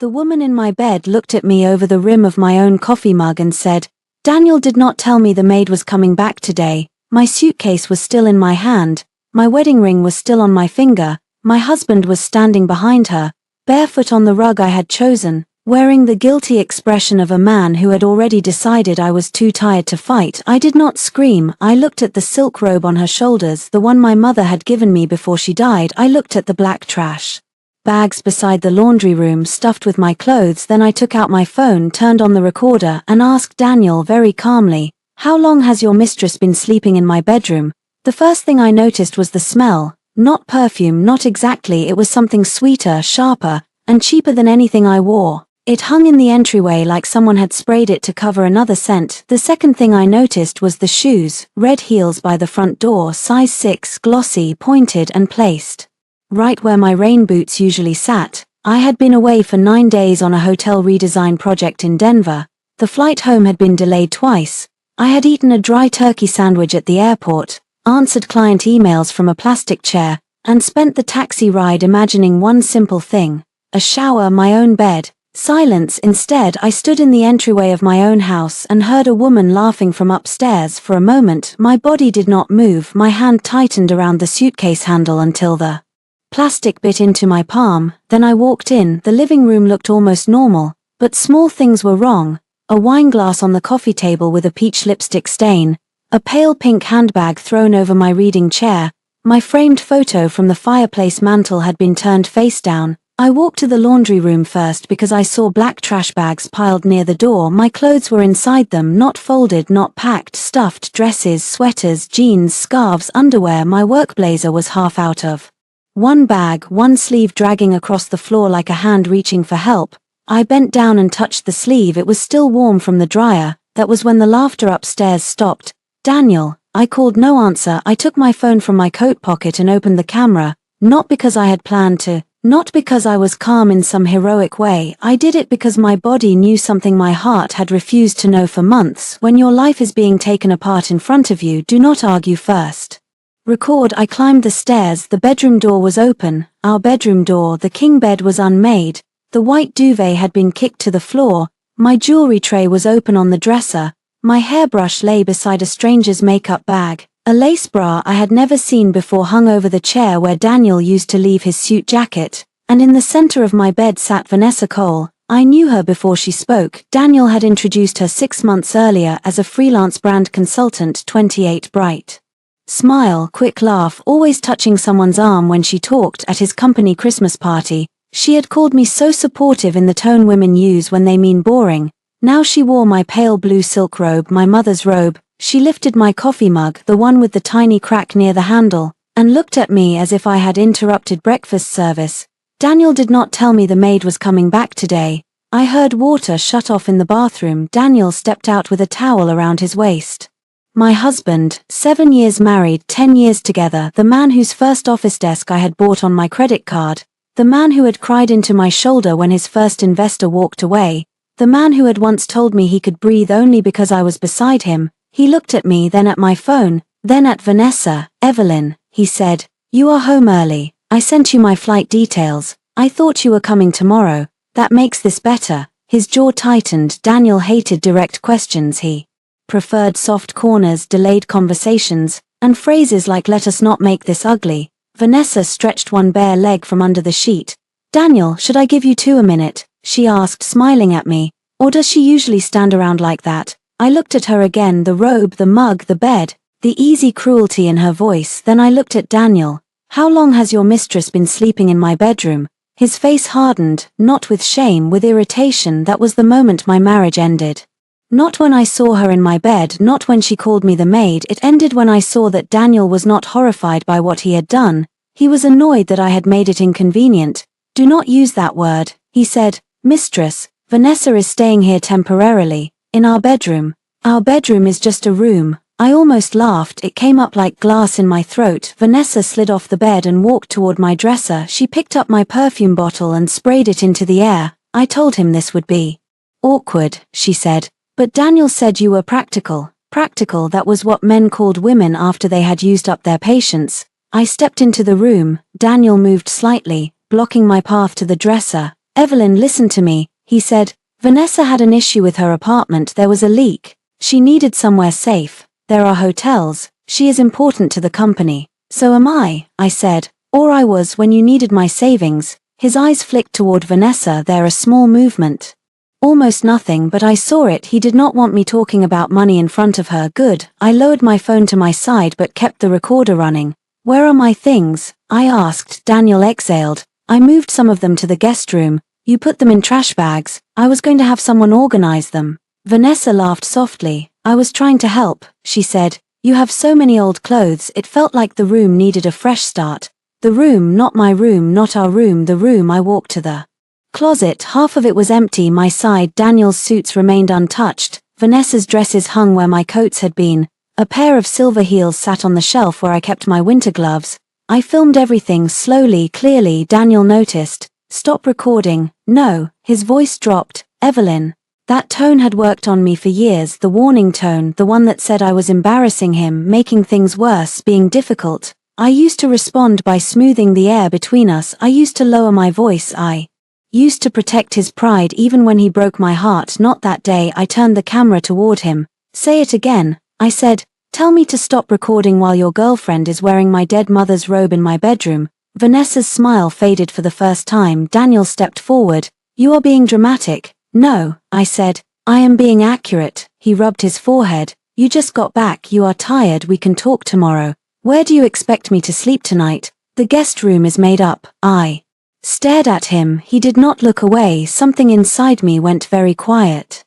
The woman in my bed looked at me over the rim of my own coffee mug and said, "Daniel did not tell me the maid was coming back today. My suitcase was still in my hand, my wedding ring was still on my finger, my husband was standing behind her, barefoot on the rug I had chosen, wearing the guilty expression of a man who had already decided I was too tired to fight." I did not scream. I looked at the silk robe on her shoulders, the one my mother had given me before she died. I looked at the black trash bags beside the laundry room stuffed with my clothes. Then I took out my phone, turned on the recorder, and asked Daniel very calmly, "How long has your mistress been sleeping in my bedroom?" The first thing I noticed was the smell. Not perfume, not exactly. It was something sweeter, sharper, and cheaper than anything I wore. It hung in the entryway like someone had sprayed it to cover another scent. The second thing I noticed was the shoes, red heels by the front door, size 6, glossy, pointed and placed right where my rain boots usually sat. I had been away for 9 days on a hotel redesign project in Denver. The flight home had been delayed twice. I had eaten a dry turkey sandwich at the airport, answered client emails from a plastic chair, and spent the taxi ride imagining one simple thing: a shower, my own bed, silence. Instead, I stood in the entryway of my own house and heard a woman laughing from upstairs. For a moment, my body did not move. My hand tightened around the suitcase handle until the plastic bit into my palm. Then I walked in. The living room looked almost normal, but small things were wrong. A wine glass on the coffee table with a peach lipstick stain, a pale pink handbag thrown over my reading chair, my framed photo from the fireplace mantel had been turned face down. I walked to the laundry room first because I saw black trash bags piled near the door. My clothes were inside them, not folded, not packed, stuffed: dresses, sweaters, jeans, scarves, underwear. My work blazer was half out of one bag, one sleeve dragging across the floor like a hand reaching for help. I bent down and touched the sleeve. It was still warm from the dryer. That was when the laughter upstairs stopped. "Daniel," I called. No answer. I took my phone from my coat pocket and opened the camera, not because I had planned to, not because I was calm in some heroic way. I did it because my body knew something my heart had refused to know for months. When your life is being taken apart in front of you, do not argue first. Record. I climbed the stairs. The bedroom door was open. Our bedroom door. The king bed was unmade. The white duvet had been kicked to the floor. My jewelry tray was open on the dresser. My hairbrush lay beside a stranger's makeup bag. A lace bra I had never seen before hung over the chair where Daniel used to leave his suit jacket. And in the center of my bed sat Vanessa Cole. I knew her before she spoke. Daniel had introduced her 6 months earlier as a freelance brand consultant. 28, bright smile, quick laugh, always touching someone's arm when she talked. At his company Christmas party, she had called me so supportive in the tone women use when they mean boring. Now she wore my pale blue silk robe, my mother's robe. She lifted my coffee mug, the one with the tiny crack near the handle, and looked at me as if I had interrupted breakfast service. "Daniel did not tell me the maid was coming back today." I heard water shut off in the bathroom. Daniel stepped out with a towel around his waist. My husband, 7 years married, 10 years together, the man whose first office desk I had bought on my credit card, the man who had cried into my shoulder when his first investor walked away, the man who had once told me he could breathe only because I was beside him. He looked at me, then at my phone, then at Vanessa. "Evelyn," he said, "you are home early. I sent you my flight details. I thought you were coming tomorrow. That makes this better." His jaw tightened. Daniel hated direct questions. He preferred soft corners, delayed conversations, and phrases like "let us not make this ugly." Vanessa stretched one bare leg from under the sheet. "Daniel, should I give you 2 a minute?" she asked, smiling at me. "Or does she usually stand around like that?" I looked at her again, the robe, the mug, the bed, the easy cruelty in her voice. Then I looked at Daniel. "How long has your mistress been sleeping in my bedroom?" His face hardened, not with shame, with irritation. That was the moment my marriage ended. Not when I saw her in my bed, not when she called me the maid. It ended when I saw that Daniel was not horrified by what he had done. He was annoyed that I had made it inconvenient. "Do not use that word," he said. "Mistress, Vanessa is staying here temporarily, in our bedroom." "Our bedroom is just a room." I almost laughed. It came up like glass in my throat. Vanessa slid off the bed and walked toward my dresser. She picked up my perfume bottle and sprayed it into the air. "I told him this would be awkward," she said. "But Daniel said you were practical." Practical, that was what men called women after they had used up their patience. I stepped into the room. Daniel moved slightly, blocking my path to the dresser. Evelyn, listen to me, he said. Vanessa had an issue with her apartment. There was a leak. She needed somewhere safe. There are hotels. She is important to the company. So am I said. Or I was when you needed my savings. His eyes flicked toward Vanessa. There a small movement. Almost nothing, but I saw it. He did not want me talking about money in front of her. Good. I lowered my phone to my side but kept the recorder running. Where are my things? I asked. Daniel exhaled. I moved some of them to the guest room. You put them in trash bags. I was going to have someone organize them. Vanessa laughed softly. I was trying to help, she said. You have so many old clothes. It felt like the room needed a fresh start. The room, not my room, not our room, the room. I walked to the closet. Half of it was empty. My side. Daniel's suits remained untouched. Vanessa's dresses hung where my coats had been. A pair of silver heels sat on the shelf where I kept my winter gloves. I filmed everything slowly, clearly. Daniel noticed. Stop recording. No. His voice dropped. Evelyn. That tone had worked on me for years. The warning tone, the one that said I was embarrassing him, making things worse, being difficult. I used to respond by smoothing the air between us. I used to lower my voice. I used to protect his pride even when he broke my heart. Not that day. I turned the camera toward him. Say it again, I said. Tell me to stop recording while your girlfriend is wearing my dead mother's robe in my bedroom. Vanessa's smile faded for the first time. Daniel stepped forward. You are being dramatic. No, I said. I am being accurate. He rubbed his forehead. You just got back. You are tired. We can talk tomorrow. Where do you expect me to sleep tonight? The guest room is made up. I stared at him. He did not look away. Something inside me went very quiet.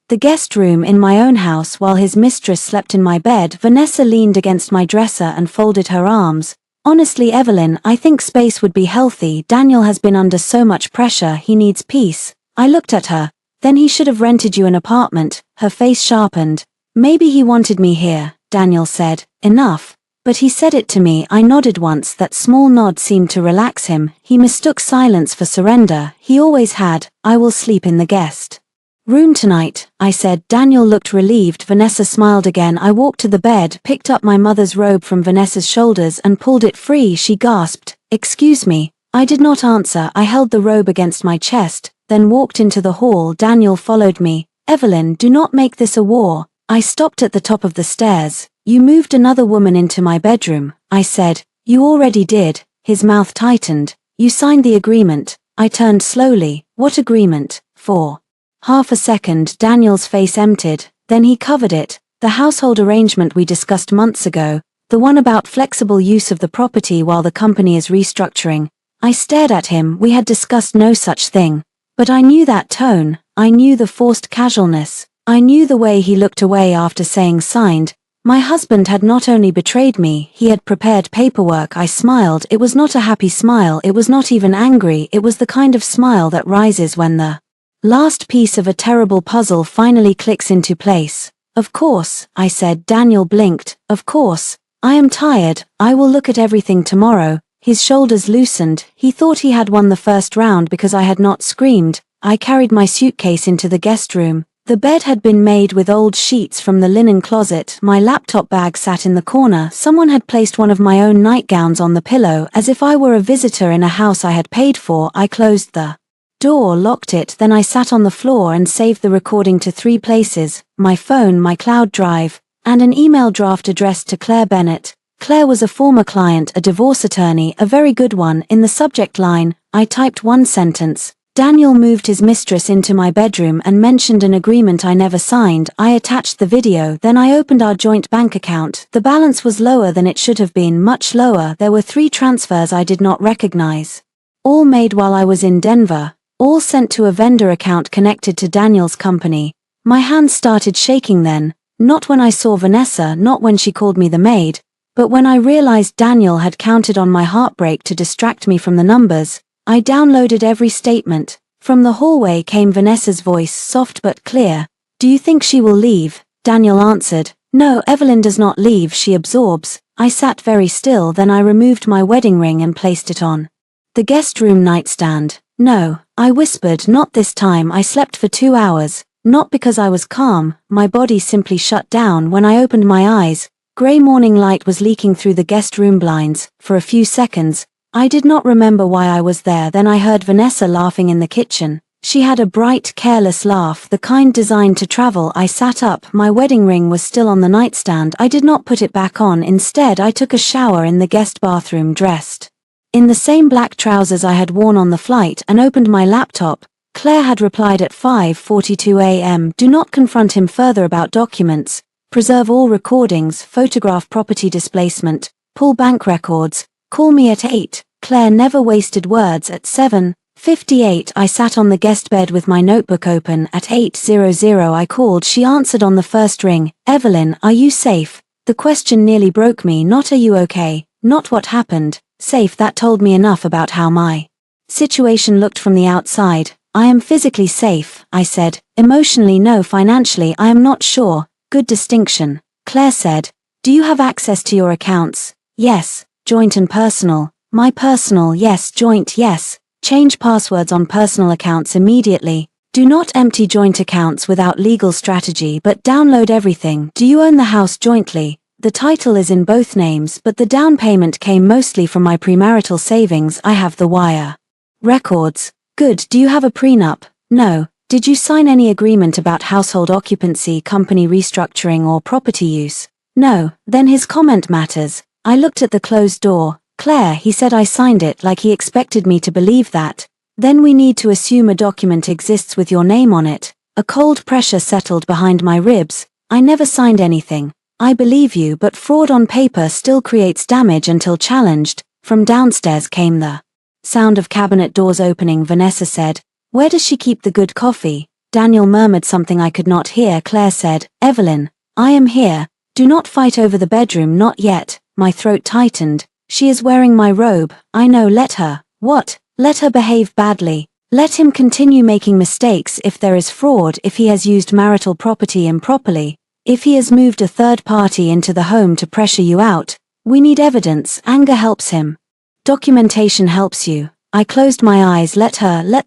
The guest room in my own house. While his mistress slept in my bed, Vanessa leaned against my dresser and folded her arms. Honestly, Evelyn, I think space would be healthy. Daniel has been under so much pressure. He needs peace. I looked at her. Then he should have rented you an apartment. Her face sharpened. Maybe he wanted me here, Daniel said. Enough. But he said it to me. I nodded once. That small nod seemed to relax him. He mistook silence for surrender. He always had. I will sleep in the guest room tonight, I said. Daniel looked relieved. Vanessa smiled again. I walked to the bed, picked up my mother's robe from Vanessa's shoulders and pulled it free. She gasped. Excuse me. I did not answer. I held the robe against my chest, then walked into the hall. Daniel followed me. Evelyn, do not make this a war. I stopped at the top of the stairs. You moved another woman into my bedroom, I said. You already did. His mouth tightened. You signed the agreement. I turned slowly. What agreement? For half a second, Daniel's face emptied. Then he covered it. The household arrangement we discussed months ago. The one about flexible use of the property while the company is restructuring. I stared at him. We had discussed no such thing. But I knew that tone. I knew the forced casualness. I knew the way he looked away after saying signed. My husband had not only betrayed me, he had prepared paperwork. I smiled. It was not a happy smile. It was not even angry. It was the kind of smile that rises when the last piece of a terrible puzzle finally clicks into place. Of course, I said. Daniel blinked. Of course. I am tired. I will look at everything tomorrow. His shoulders loosened. He thought he had won the first round because I had not screamed. I carried my suitcase into the guest room. The bed had been made with old sheets from the linen closet. My laptop bag sat in the corner. Someone had placed one of my own nightgowns on the pillow, as if I were a visitor in a house I had paid for. I closed the door, locked it, then I sat on the floor and saved the recording to 3 places: my phone, my cloud drive, and an email draft addressed to Claire Bennett. Claire was a former client, a divorce attorney, a very good one. In the subject line, I typed one sentence. Daniel moved his mistress into my bedroom and mentioned an agreement I never signed. I attached the video. Then I opened our joint bank account. The balance was lower than it should have been, much lower. There were 3 transfers I did not recognize. All made while I was in Denver. All sent to a vendor account connected to Daniel's company. My hands started shaking then. Not when I saw Vanessa, not when she called me the maid, but when I realized Daniel had counted on my heartbreak to distract me from the numbers. I downloaded every statement. From the hallway came Vanessa's voice, soft but clear. Do you think she will leave? Daniel answered. No, Evelyn does not leave, she absorbs. I sat very still, then I removed my wedding ring and placed it on the guest room nightstand. No, I whispered, not this time. I slept for 2 hours. Not because I was calm, my body simply shut down. When I opened my eyes, grey morning light was leaking through the guest room blinds. For a few seconds, I did not remember why I was there. Then I heard Vanessa laughing in the kitchen. She had a bright, careless laugh, the kind designed to travel. I sat up. My wedding ring was still on the nightstand. I did not put it back on. Instead, I took a shower in the guest bathroom, dressed in the same black trousers I had worn on the flight, and opened my laptop. Claire had replied at 5:42 a.m. Do not confront him further about documents. Preserve all recordings, photograph property displacement, pull bank records, call me at 8. Claire never wasted words. At 7:58 I sat on the guest bed with my notebook open. At 8:00 I called. She answered on the first ring. Evelyn, are you safe? The question nearly broke me. Not are you okay, not what happened. Safe, that told me enough about how my situation looked from the outside. I am physically safe, I said. Emotionally no, financially I am not sure. Good distinction. Claire said, do you have access to your accounts? Yes. Joint and personal. My personal, yes. Joint, yes. Change passwords on personal accounts immediately. Do not empty joint accounts without legal strategy, but download everything. Do you own the house jointly? The title is in both names, but the down payment came mostly from my premarital savings. I have the wire records. Good. Do you have a prenup? No. Did you sign any agreement about household occupancy, company restructuring, or property use? No. Then his comment matters. I looked at the closed door. Claire, he said I signed it, like he expected me to believe that. Then we need to assume a document exists with your name on it. A cold pressure settled behind my ribs. I never signed anything. I believe you, but fraud on paper still creates damage until challenged. From downstairs came the sound of cabinet doors opening. Vanessa said, where does she keep the good coffee? Daniel murmured something I could not hear. Claire said, Evelyn, I am here. Do not fight over the bedroom, not yet. My throat tightened. She is wearing my robe. I know, let her. What? Let her behave badly. Let him continue making mistakes. If there is fraud, if he has used marital property improperly, if he has moved a third party into the home to pressure you out, we need evidence. Anger helps him. Documentation helps you. I closed my eyes. Let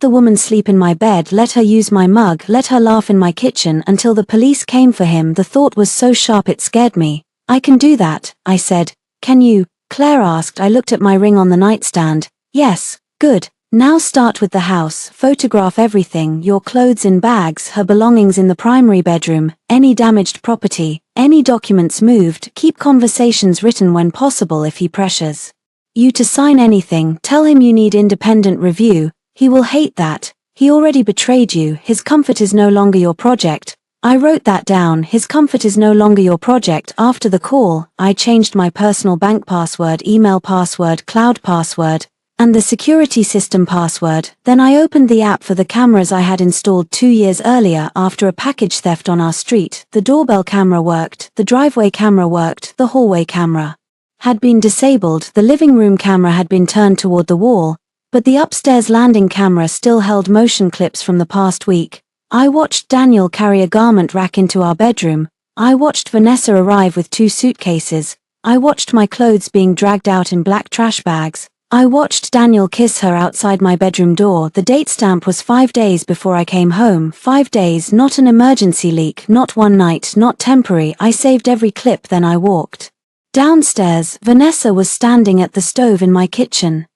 the woman sleep in my bed, let her use my mug, let her laugh in my kitchen until the police came for him. The thought was so sharp it scared me. I can do that, I said. Can you? Claire asked. I looked at my ring on the nightstand. Yes. Good. Now start with the house. Photograph everything, your clothes in bags, her belongings in the primary bedroom, any damaged property, any documents moved. Keep conversations written when possible. If he pressures you to sign anything, tell him you need independent review. He will hate that. He already betrayed you. His comfort is no longer your project. I wrote that down. His comfort is no longer your project. After the call, I changed my personal bank password, email password, cloud password, and the security system password. Then I opened the app for the cameras I had installed 2 years earlier after a package theft on our street. The doorbell camera worked, the driveway camera worked, the hallway camera had been disabled, the living room camera had been turned toward the wall, but the upstairs landing camera still held motion clips from the past week. I watched Daniel carry a garment rack into our bedroom. I watched Vanessa arrive with 2 suitcases. I watched my clothes being dragged out in black trash bags. I watched Daniel kiss her outside my bedroom door. The date stamp was 5 days before I came home. 5 days, not an emergency leak, not one night, not temporary. I saved every clip. Then I walked downstairs. Vanessa was standing at the stove in my kitchen,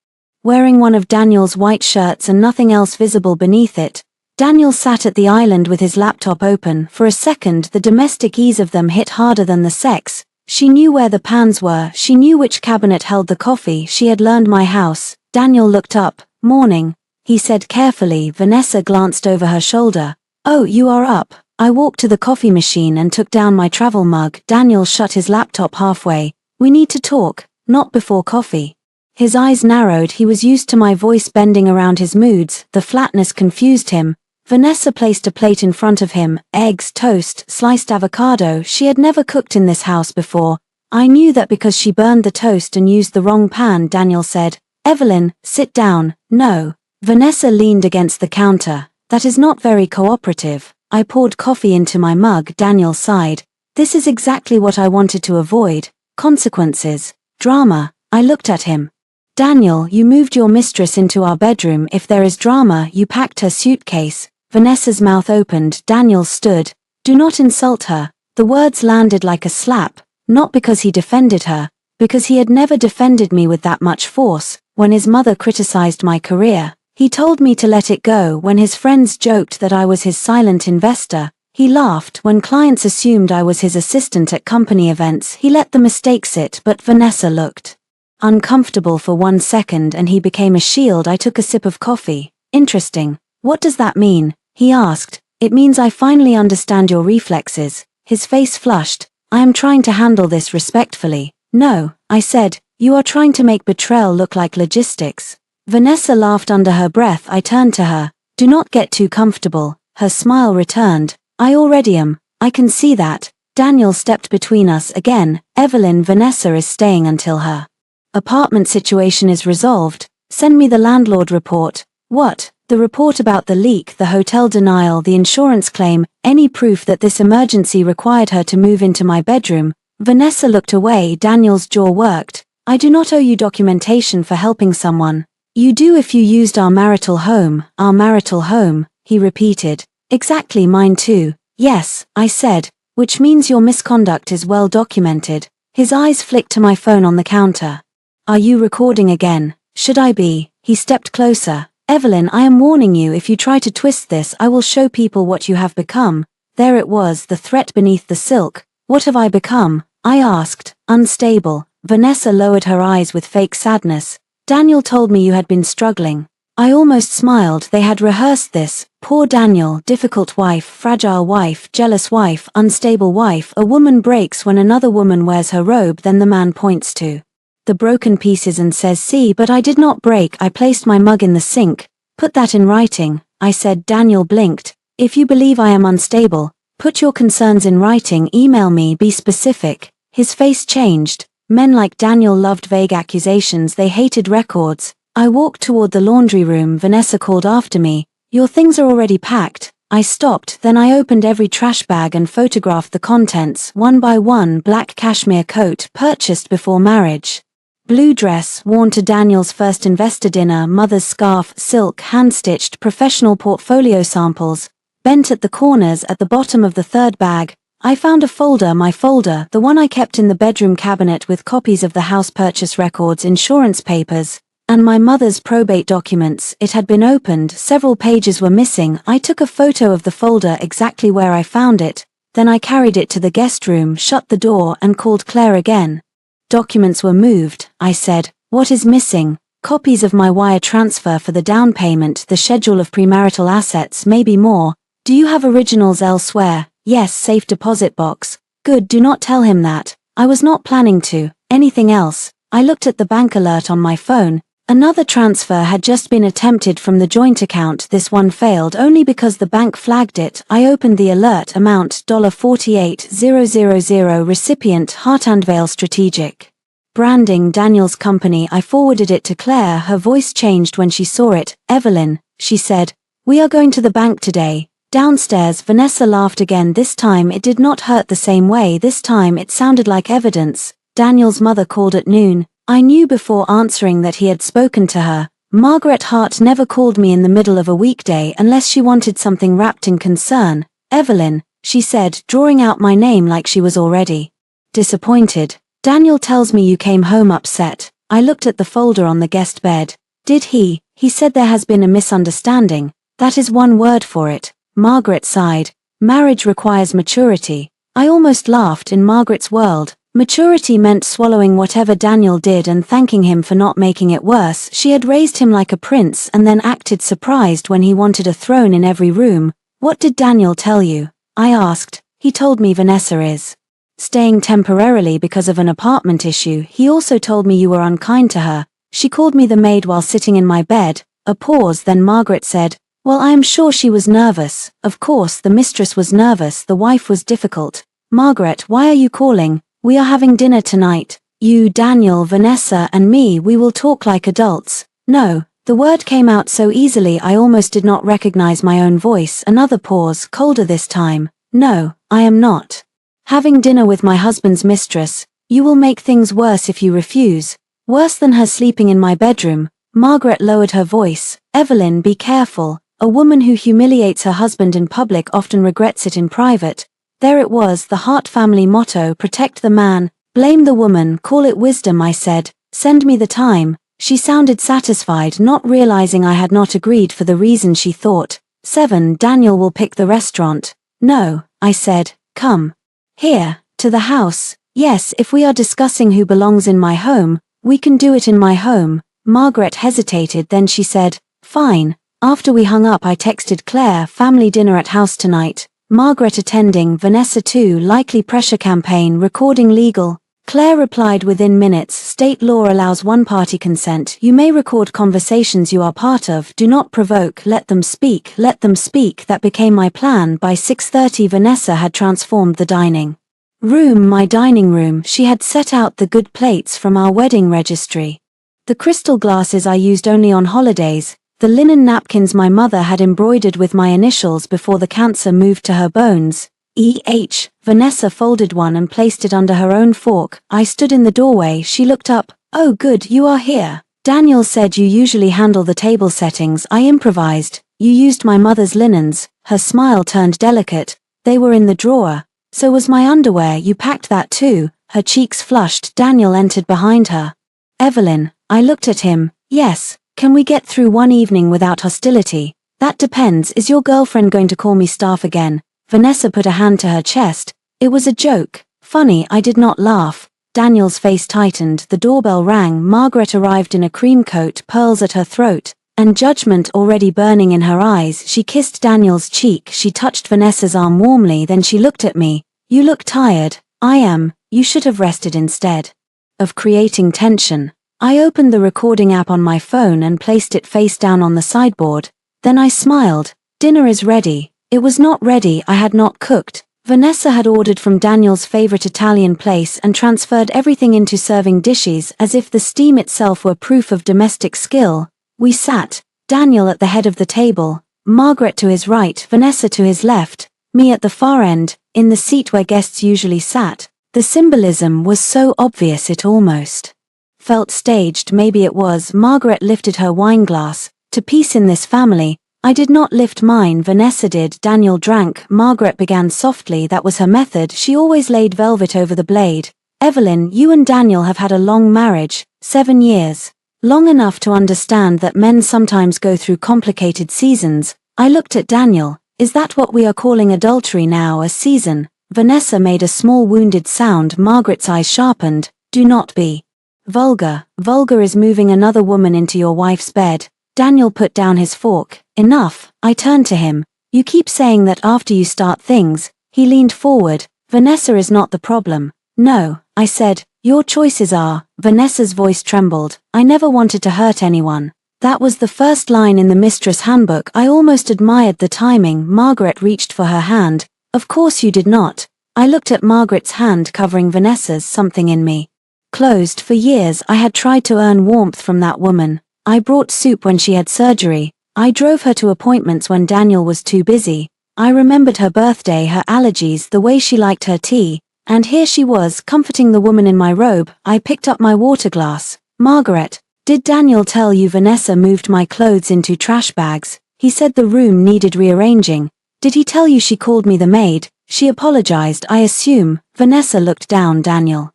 wearing one of Daniel's white shirts and nothing else visible beneath it. Daniel sat at the island with his laptop open. For a second, the domestic ease of them hit harder than the sex. She knew where the pans were, she knew which cabinet held the coffee, she had learned my house. Daniel looked up. Morning, he said carefully. Vanessa glanced over her shoulder. Oh, you are up. I walked to the coffee machine and took down my travel mug. Daniel shut his laptop halfway. We need to talk, not before coffee. His eyes narrowed. He was used to my voice bending around his moods. The flatness confused him. Vanessa placed a plate in front of him, eggs, toast, sliced avocado. She had never cooked in this house before. I knew that because she burned the toast and used the wrong pan. Daniel said, Evelyn, sit down. No. Vanessa leaned against the counter. That is not very cooperative. I poured coffee into my mug. Daniel sighed. This is exactly what I wanted to avoid. Consequences. Drama. I looked at him. Daniel, you moved your mistress into our bedroom. If there is drama, you packed her suitcase. Vanessa's mouth opened. Daniel stood. Do not insult her. The words landed like a slap, not because he defended her, because he had never defended me with that much force. when his mother criticized my career. He told me to let it go when his friends joked that I was his silent investor. He laughed when clients assumed I was his assistant at company events. He let the mistake sit, but Vanessa looked uncomfortable for 1 second and he became a shield. I took a sip of coffee. Interesting. What does that mean? He asked. It means I finally understand your reflexes. His face flushed. I am trying to handle this respectfully. No, I said, you are trying to make betrayal look like logistics. Vanessa laughed under her breath. I turned to her. Do not get too comfortable. Her smile returned. I already am. I can see that. Daniel stepped between us again. Evelyn, Vanessa is staying until her apartment situation is resolved. Send me the landlord report. What? The report about the leak, the hotel denial, the insurance claim, any proof that this emergency required her to move into my bedroom. Vanessa looked away. Daniel's jaw worked. I do not owe you documentation for helping someone. You do if you used our marital home, he repeated. Exactly, mine too. Yes, I said, which means your misconduct is well documented. His eyes flicked to my phone on the counter. Are you recording again? Should I be? He stepped closer. Evelyn, I am warning you, if you try to twist this, I will show people what you have become. There it was, the threat beneath the silk. What have I become? I asked. Unstable. Vanessa lowered her eyes with fake sadness. Daniel told me you had been struggling. I almost smiled. They had rehearsed this. Poor Daniel, difficult wife, fragile wife, jealous wife, unstable wife. A woman breaks when another woman wears her robe, then the man points to the broken pieces and says, see, but I did not break. I placed my mug in the sink. Put that in writing, I said. Daniel blinked. If you believe I am unstable, put your concerns in writing. Email me, be specific. His face changed. Men like Daniel loved vague accusations. They hated records. I walked toward the laundry room. Vanessa called after me. Your things are already packed. I stopped, then I opened every trash bag and photographed the contents, one by one. Black cashmere coat, purchased before marriage. Blue dress, worn to Daniel's first investor dinner. Mother's scarf, silk, hand-stitched, professional portfolio samples. Bent at the corners at the bottom of the third bag. I found a folder, my folder, the one I kept in the bedroom cabinet with copies of the house purchase records, insurance papers, and my mother's probate documents. It had been opened, several pages were missing. I took a photo of the folder exactly where I found it, then I carried it to the guest room, shut the door, and called Claire again. Documents were moved, I said. What is missing? Copies of my wire transfer for the down payment, the schedule of premarital assets, maybe more. Do you have originals elsewhere? Yes, safe deposit box. Good, do not tell him that. I was not planning to. Anything else? I looked at the bank alert on my phone. Another transfer had just been attempted from the joint account. This one failed only because the bank flagged it. I opened the alert. Amount $48,000. Recipient Hartandvale Strategic Branding, Daniel's company. I forwarded it to Claire. Her voice changed when she saw it. Evelyn, she said, we are going to the bank today. Downstairs, Vanessa laughed again. This time it did not hurt the same way. This time it sounded like evidence. Daniel's mother called at noon. I knew before answering that he had spoken to her. Margaret Hart never called me in the middle of a weekday unless she wanted something wrapped in concern. Evelyn, she said, drawing out my name like she was already disappointed. Daniel tells me you came home upset. I looked at the folder on the guest bed. Did he? He said there has been a misunderstanding. That is one word for it. Margaret sighed. Marriage requires maturity. I almost laughed. In Margaret's world, maturity meant swallowing whatever Daniel did and thanking him for not making it worse. She had raised him like a prince and then acted surprised when he wanted a throne in every room. What did Daniel tell you? I asked. He told me Vanessa is staying temporarily because of an apartment issue. He also told me you were unkind to her. She called me the maid while sitting in my bed. A pause, then Margaret said, well, I am sure she was nervous. Of course, the mistress was nervous. The wife was difficult. Margaret, why are you calling? We are having dinner tonight. You, Daniel, Vanessa, and me, we will talk like adults. No, the word came out so easily I almost did not recognize my own voice. Another pause, colder this time. No, I am not having dinner with my husband's mistress. You will make things worse if you refuse. Worse than her sleeping in my bedroom. Margaret lowered her voice. Evelyn, be careful. A woman who humiliates her husband in public often regrets it in private. There it was, the Hart family motto, protect the man, blame the woman, call it wisdom. I said, send me the time. She sounded satisfied, not realizing I had not agreed for the reason she thought. 7. Daniel will pick the restaurant. No, I said, come. Here, to the house. Yes, if we are discussing who belongs in my home, we can do it in my home. Margaret hesitated, then she said, fine. After we hung up I texted Claire, family dinner at house tonight. Margaret attending, Vanessa too, likely pressure campaign, recording legal. Claire replied within minutes, state law allows one-party consent. You may record conversations you are part of, do not provoke, let them speak, let them speak. That became my plan. By 6:30 Vanessa had transformed the dining room, my dining room. She had set out the good plates from our wedding registry. The crystal glasses I used only on holidays, the linen napkins my mother had embroidered with my initials before the cancer moved to her bones. E.H. Vanessa folded one and placed it under her own fork. I stood in the doorway. She looked up. Oh good, you are here. Daniel said you usually handle the table settings. I improvised. You used my mother's linens. Her smile turned delicate. They were in the drawer. So was my underwear. You packed that too. Her cheeks flushed. Daniel entered behind her. Evelyn. I looked at him. Yes. Can we get through one evening without hostility? That depends. Is your girlfriend going to call me staff again? Vanessa put a hand to her chest. It was a joke. Funny, I did not laugh. Daniel's face tightened. The doorbell rang. Margaret arrived in a cream coat, pearls at her throat, and judgment already burning in her eyes. She kissed Daniel's cheek. She touched Vanessa's arm warmly. Then she looked at me. You look tired. I am. You should have rested instead of creating tension. I opened the recording app on my phone and placed it face down on the sideboard. Then I smiled. Dinner is ready. It was not ready. I had not cooked. Vanessa had ordered from Daniel's favorite Italian place and transferred everything into serving dishes as if the steam itself were proof of domestic skill. We sat, Daniel at the head of the table, Margaret to his right, Vanessa to his left, me at the far end, in the seat where guests usually sat. The symbolism was so obvious it almost felt staged. Maybe it was. Margaret lifted her wine glass. To peace in this family. I did not lift mine. Vanessa did. Daniel drank. Margaret began softly. That was her method. She always laid velvet over the blade. Evelyn, you and Daniel have had a long marriage. 7 years. Long enough to understand that men sometimes go through complicated seasons. I looked at Daniel. Is that what we are calling adultery now, a season? Vanessa made a small wounded sound. Margaret's eyes sharpened. Do not be vulgar. Vulgar is moving another woman into your wife's bed. Daniel put down his fork. Enough. I turned to him. You keep saying that after you start things. He leaned forward. Vanessa is not the problem. No, I said. Your choices are. Vanessa's voice trembled. I never wanted to hurt anyone. That was the first line in the Mistress handbook. I almost admired the timing. Margaret reached for her hand. Of course you did not. I looked at Margaret's hand covering Vanessa's. Something in me closed. For years I had tried to earn warmth from that woman. I brought soup when she had surgery. I drove her to appointments when Daniel was too busy. I remembered her birthday, her allergies, the way she liked her tea. And here she was, comforting the woman in my robe. I picked up my water glass. Margaret, did Daniel tell you Vanessa moved my clothes into trash bags? He said the room needed rearranging. Did he tell you she called me the maid? She apologized, I assume. Vanessa looked down. Daniel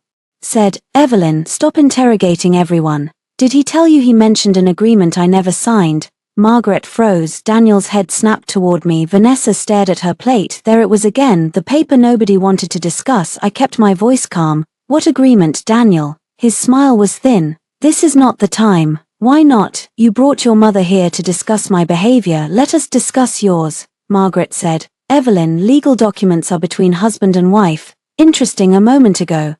said, Evelyn, stop interrogating everyone. Did he tell you he mentioned an agreement I never signed? Margaret froze. Daniel's head snapped toward me. Vanessa stared at her plate. There it was again, the paper nobody wanted to discuss. I kept my voice calm. What agreement, Daniel? His smile was thin. This is not the time. Why not? You brought your mother here to discuss my behavior. Let us discuss yours, Margaret said. Evelyn, legal documents are between husband and wife. Interesting. A moment ago,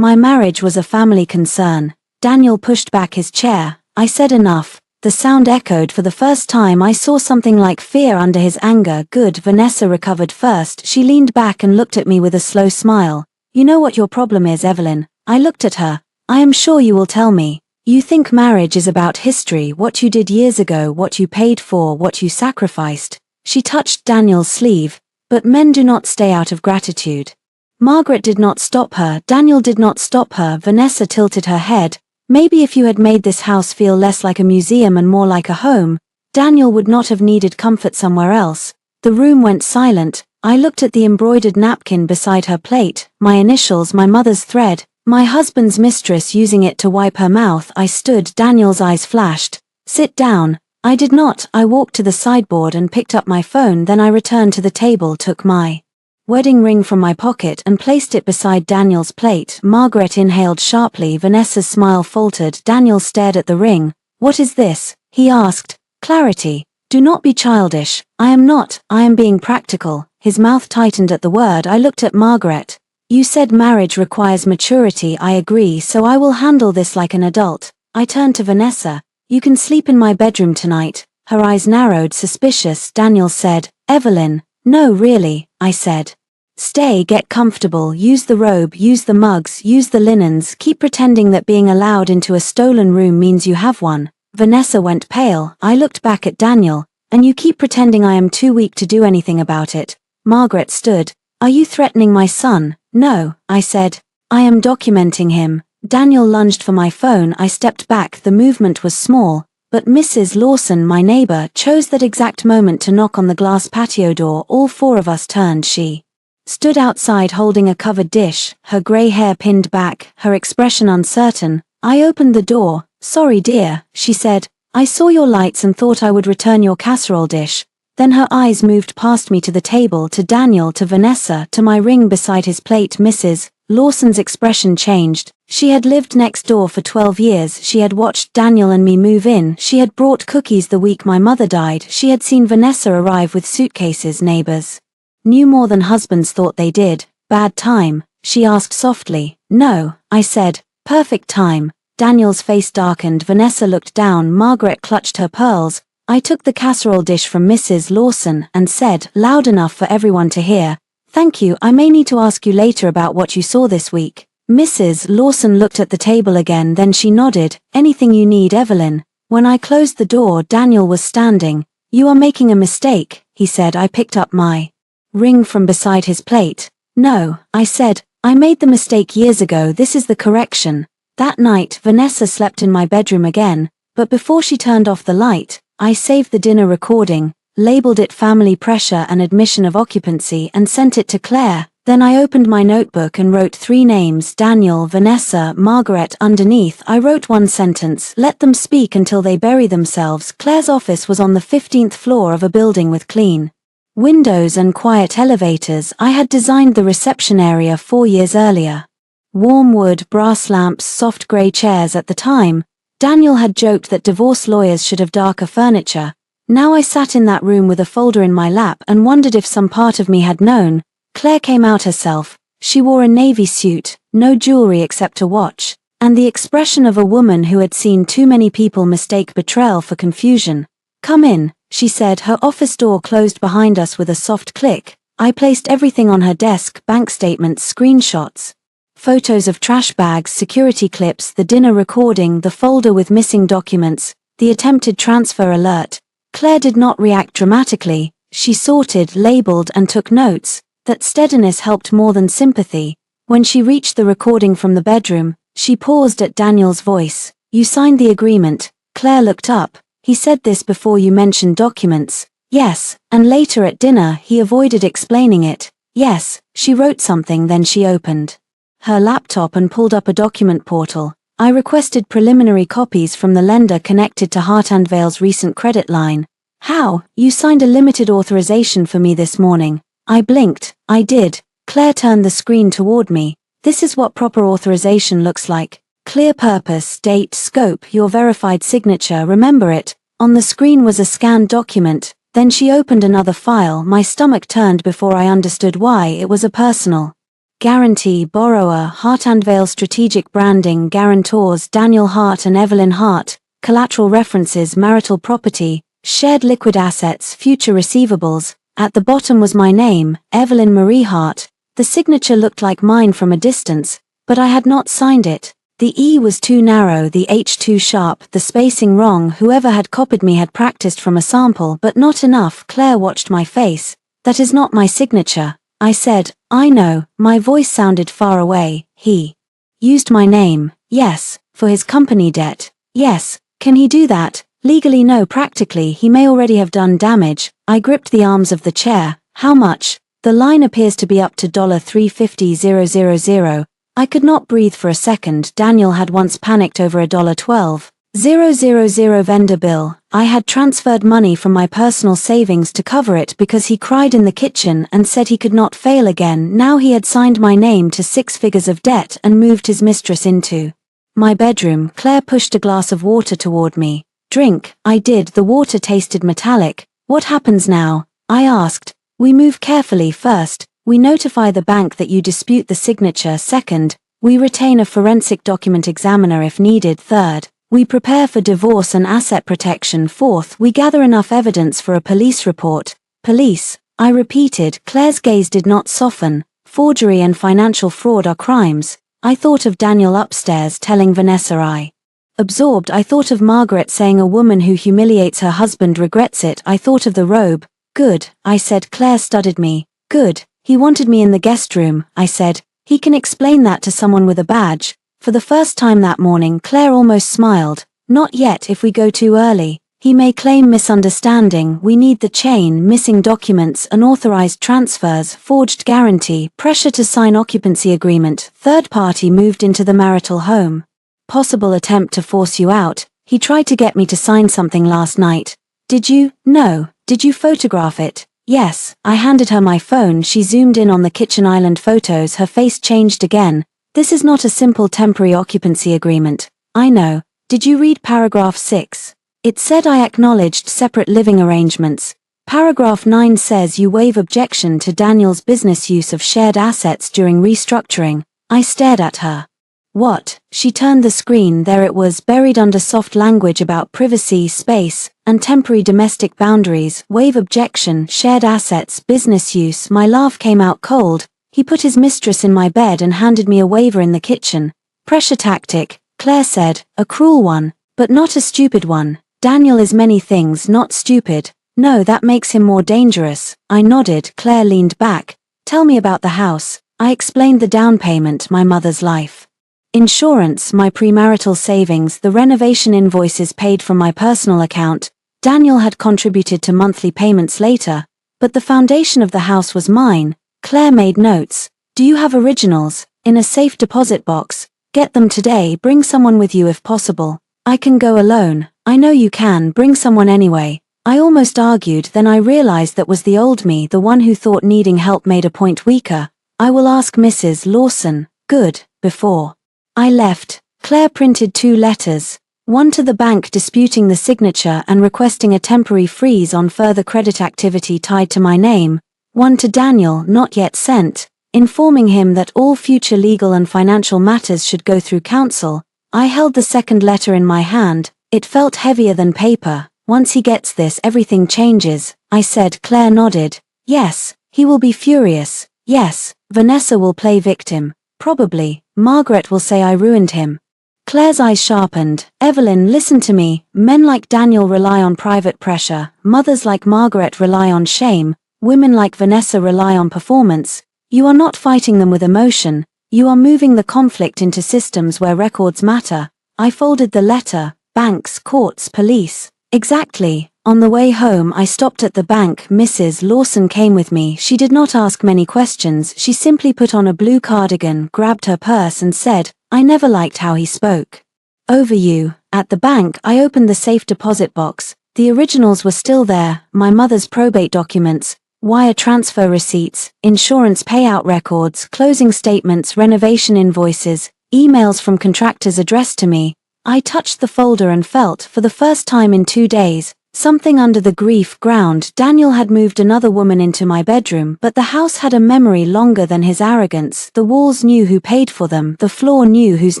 my marriage was a family concern. Daniel pushed back his chair. I said enough. The sound echoed. For the first time I saw something like fear under his anger. Good. Vanessa recovered first. She leaned back and looked at me with a slow smile. You know what your problem is, Evelyn? I looked at her. I am sure you will tell me. You think marriage is about history, what you did years ago, what you paid for, what you sacrificed. She touched Daniel's sleeve. But men do not stay out of gratitude. Margaret did not stop her. Daniel did not stop her. Vanessa tilted her head. Maybe if you had made this house feel less like a museum and more like a home, Daniel would not have needed comfort somewhere else. The room went silent. I looked at the embroidered napkin beside her plate, my initials, my mother's thread. My husband's mistress using it to wipe her mouth. I stood. Daniel's eyes flashed. Sit down. I did not. I walked to the sideboard and picked up my phone. Then I returned to the table, took my wedding ring from my pocket and placed it beside Daniel's plate. Margaret inhaled sharply. Vanessa's smile faltered. Daniel stared at the ring. What is this? He asked. Clarity. Do not be childish. I am not. I am being practical. His mouth tightened at the word. I looked at Margaret. You said marriage requires maturity. I agree, so I will handle this like an adult. I turned to Vanessa. You can sleep in my bedroom tonight. Her eyes narrowed, suspicious. Daniel said, Evelyn. No, really, I said. Stay, get comfortable, use the robe, use the mugs, use the linens, keep pretending that being allowed into a stolen room means you have one. Vanessa went pale. I looked back at Daniel. And you keep pretending I am too weak to do anything about it. Margaret stood. Are you threatening my son? No, I said. I am documenting him. Daniel lunged for my phone. I stepped back. The movement was small, but Mrs. Lawson, my neighbor, chose that exact moment to knock on the glass patio door. All four of us turned. She stood outside holding a covered dish, her gray hair pinned back, her expression uncertain. I opened the door. Sorry dear, she said. I saw your lights and thought I would return your casserole dish. Then her eyes moved past me to the table, to Daniel, to Vanessa, to my ring beside his plate. Mrs. Lawson's expression changed. She had lived next door for 12 years. She had watched Daniel and me move in. She had brought cookies the week my mother died. She had seen Vanessa arrive with suitcases. Neighbors knew more than husbands thought they did. Bad time? She asked softly. No, I said. Perfect time. Daniel's face darkened. Vanessa looked down. Margaret clutched her pearls. I took the casserole dish from Mrs. Lawson and said, loud enough for everyone to hear, Thank you, I may need to ask you later about what you saw this week. Mrs. Lawson looked at the table again, then she nodded. Anything you need, Evelyn. When I closed the door, Daniel was standing. You are making a mistake, he said. I picked up my ring from beside his plate. No, I said, I made the mistake years ago. This is the correction. That night, Vanessa slept in my bedroom again, but before she turned off the light, I saved the dinner recording, labeled it family pressure and admission of occupancy, and sent it to Claire. Then I opened my notebook and wrote 3 names, Daniel, Vanessa, Margaret. Underneath, I wrote one sentence, let them speak until they bury themselves. Claire's office was on the 15th floor of a building with clean windows and quiet elevators. I had designed the reception area 4 years earlier. Warm wood, brass lamps, soft grey chairs. At the time, Daniel had joked that divorce lawyers should have darker furniture. Now I sat in that room with a folder in my lap and wondered if some part of me had known. Claire came out herself. She wore a navy suit, no jewelry except a watch, and the expression of a woman who had seen too many people mistake betrayal for confusion. Come in, she said. Her office door closed behind us with a soft click. I placed everything on her desk, bank statements, screenshots, photos of trash bags, security clips, the dinner recording, the folder with missing documents, the attempted transfer alert. Claire did not react dramatically. She sorted, labeled, and took notes. That steadiness helped more than sympathy. When she reached the recording from the bedroom, she paused at Daniel's voice. You signed the agreement. Claire looked up. He said this before you mentioned documents. Yes, and later at dinner he avoided explaining it. Yes, she wrote something. Then she opened her laptop and pulled up a document portal. I requested preliminary copies from the lender connected to Hartandvale's recent credit line. How? You signed a limited authorization for me this morning. I blinked. I did. Claire turned the screen toward me. This is what proper authorization looks like. Clear purpose, date, scope, your verified signature. Remember it. On the screen was a scanned document. Then she opened another file. My stomach turned before I understood why. It was a personal guarantee, borrower, Hartandvale strategic branding, guarantors, Daniel Hart and Evelyn Hart, collateral references, marital property, shared liquid assets, future receivables. At the bottom was my name, Evelyn Marie Hart. The signature looked like mine from a distance, but I had not signed it. The E was too narrow, the H too sharp, the spacing wrong. Whoever had copied me had practiced from a sample, but not enough. Claire watched my face. That is not my signature. I said, I know. My voice sounded far away. He used my name. Yes. For his company debt. Yes. Can he do that? Legally no, practically he may already have done damage. I gripped the arms of the chair. How much? The line appears to be up to $350,000. I could not breathe for a second. Daniel had once panicked over a $12,000 vendor bill. I had transferred money from my personal savings to cover it because he cried in the kitchen and said he could not fail again. Now he had signed my name to 6 figures of debt and moved his mistress into my bedroom. Claire pushed a glass of water toward me. Drink. I did. The water tasted metallic. What happens now? I asked. We move carefully. First, we notify the bank that you dispute the signature. Second, we retain a forensic document examiner if needed. Third, we prepare for divorce and asset protection. Fourth, we gather enough evidence for a police report. Police, I repeated. Claire's gaze did not soften. Forgery and financial fraud are crimes. I thought of Daniel upstairs telling Vanessa I. Absorbed, I thought of Margaret saying a woman who humiliates her husband regrets it. I thought of the robe. Good, I said. Claire studied me. Good, he wanted me in the guest room, I said. He can explain that to someone with a badge. For the first time that morning, Claire almost smiled. Not yet. If we go too early, he may claim misunderstanding. We need the chain, missing documents, unauthorized transfers, forged guarantee, pressure to sign occupancy agreement. Third party moved into the marital home. Possible attempt to force you out. He tried to get me to sign something last night. Did you? No. Did you photograph it? Yes. I handed her my phone. She zoomed in on the kitchen island photos. Her face changed again. This is not a simple temporary occupancy agreement. I know. Did you read paragraph 6? It said I acknowledged separate living arrangements. Paragraph 9 says you waive objection to Daniel's business use of shared assets during restructuring. I stared at her. What? She turned the screen. There it was, buried under soft language about privacy, space, and temporary domestic boundaries. Waive objection, shared assets, business use. My laugh came out cold. He put his mistress in my bed and handed me a waiver in the kitchen. Pressure tactic, Claire said, a cruel one, but not a stupid one. Daniel is many things, not stupid. No, that makes him more dangerous. I nodded. Claire leaned back. Tell me about the house. I explained the down payment, my mother's life insurance, my premarital savings, the renovation invoices paid from my personal account. Daniel had contributed to monthly payments later, but the foundation of the house was mine. Claire made notes. Do you have originals? In a safe deposit box. Get them today. Bring someone with you if possible. I can go alone. I know you can. Bring someone anyway. I almost argued, then I realized that was the old me, the one who thought needing help made a point weaker. I will ask Mrs. Lawson. Good. Before I left, Claire printed 2 letters. One to the bank disputing the signature and requesting a temporary freeze on further credit activity tied to my name. One to Daniel, not yet sent, informing him that all future legal and financial matters should go through counsel. I held the second letter in my hand. It felt heavier than paper. Once he gets this, everything changes, I said. Claire nodded. Yes, he will be furious. Yes, Vanessa will play victim. Probably, Margaret will say I ruined him. Claire's eyes sharpened. Evelyn, listen to me. Men like Daniel rely on private pressure. Mothers like Margaret rely on shame. Women like Vanessa rely on performance. You are not fighting them with emotion. You are moving the conflict into systems where records matter. I folded the letter. Banks, courts, police. Exactly. On the way home I stopped at the bank. Mrs. Lawson came with me. She did not ask many questions. She simply put on a blue cardigan, grabbed her purse and said, I never liked how he spoke. Over you. At the bank I opened the safe deposit box. The originals were still there, my mother's probate documents, wire transfer receipts, insurance payout records, closing statements, renovation invoices, emails from contractors addressed to me. I touched the folder and felt, for the first time in 2 days, something under the grief ground. Daniel had moved another woman into my bedroom, but the house had a memory longer than his arrogance. The walls knew who paid for them, the floor knew whose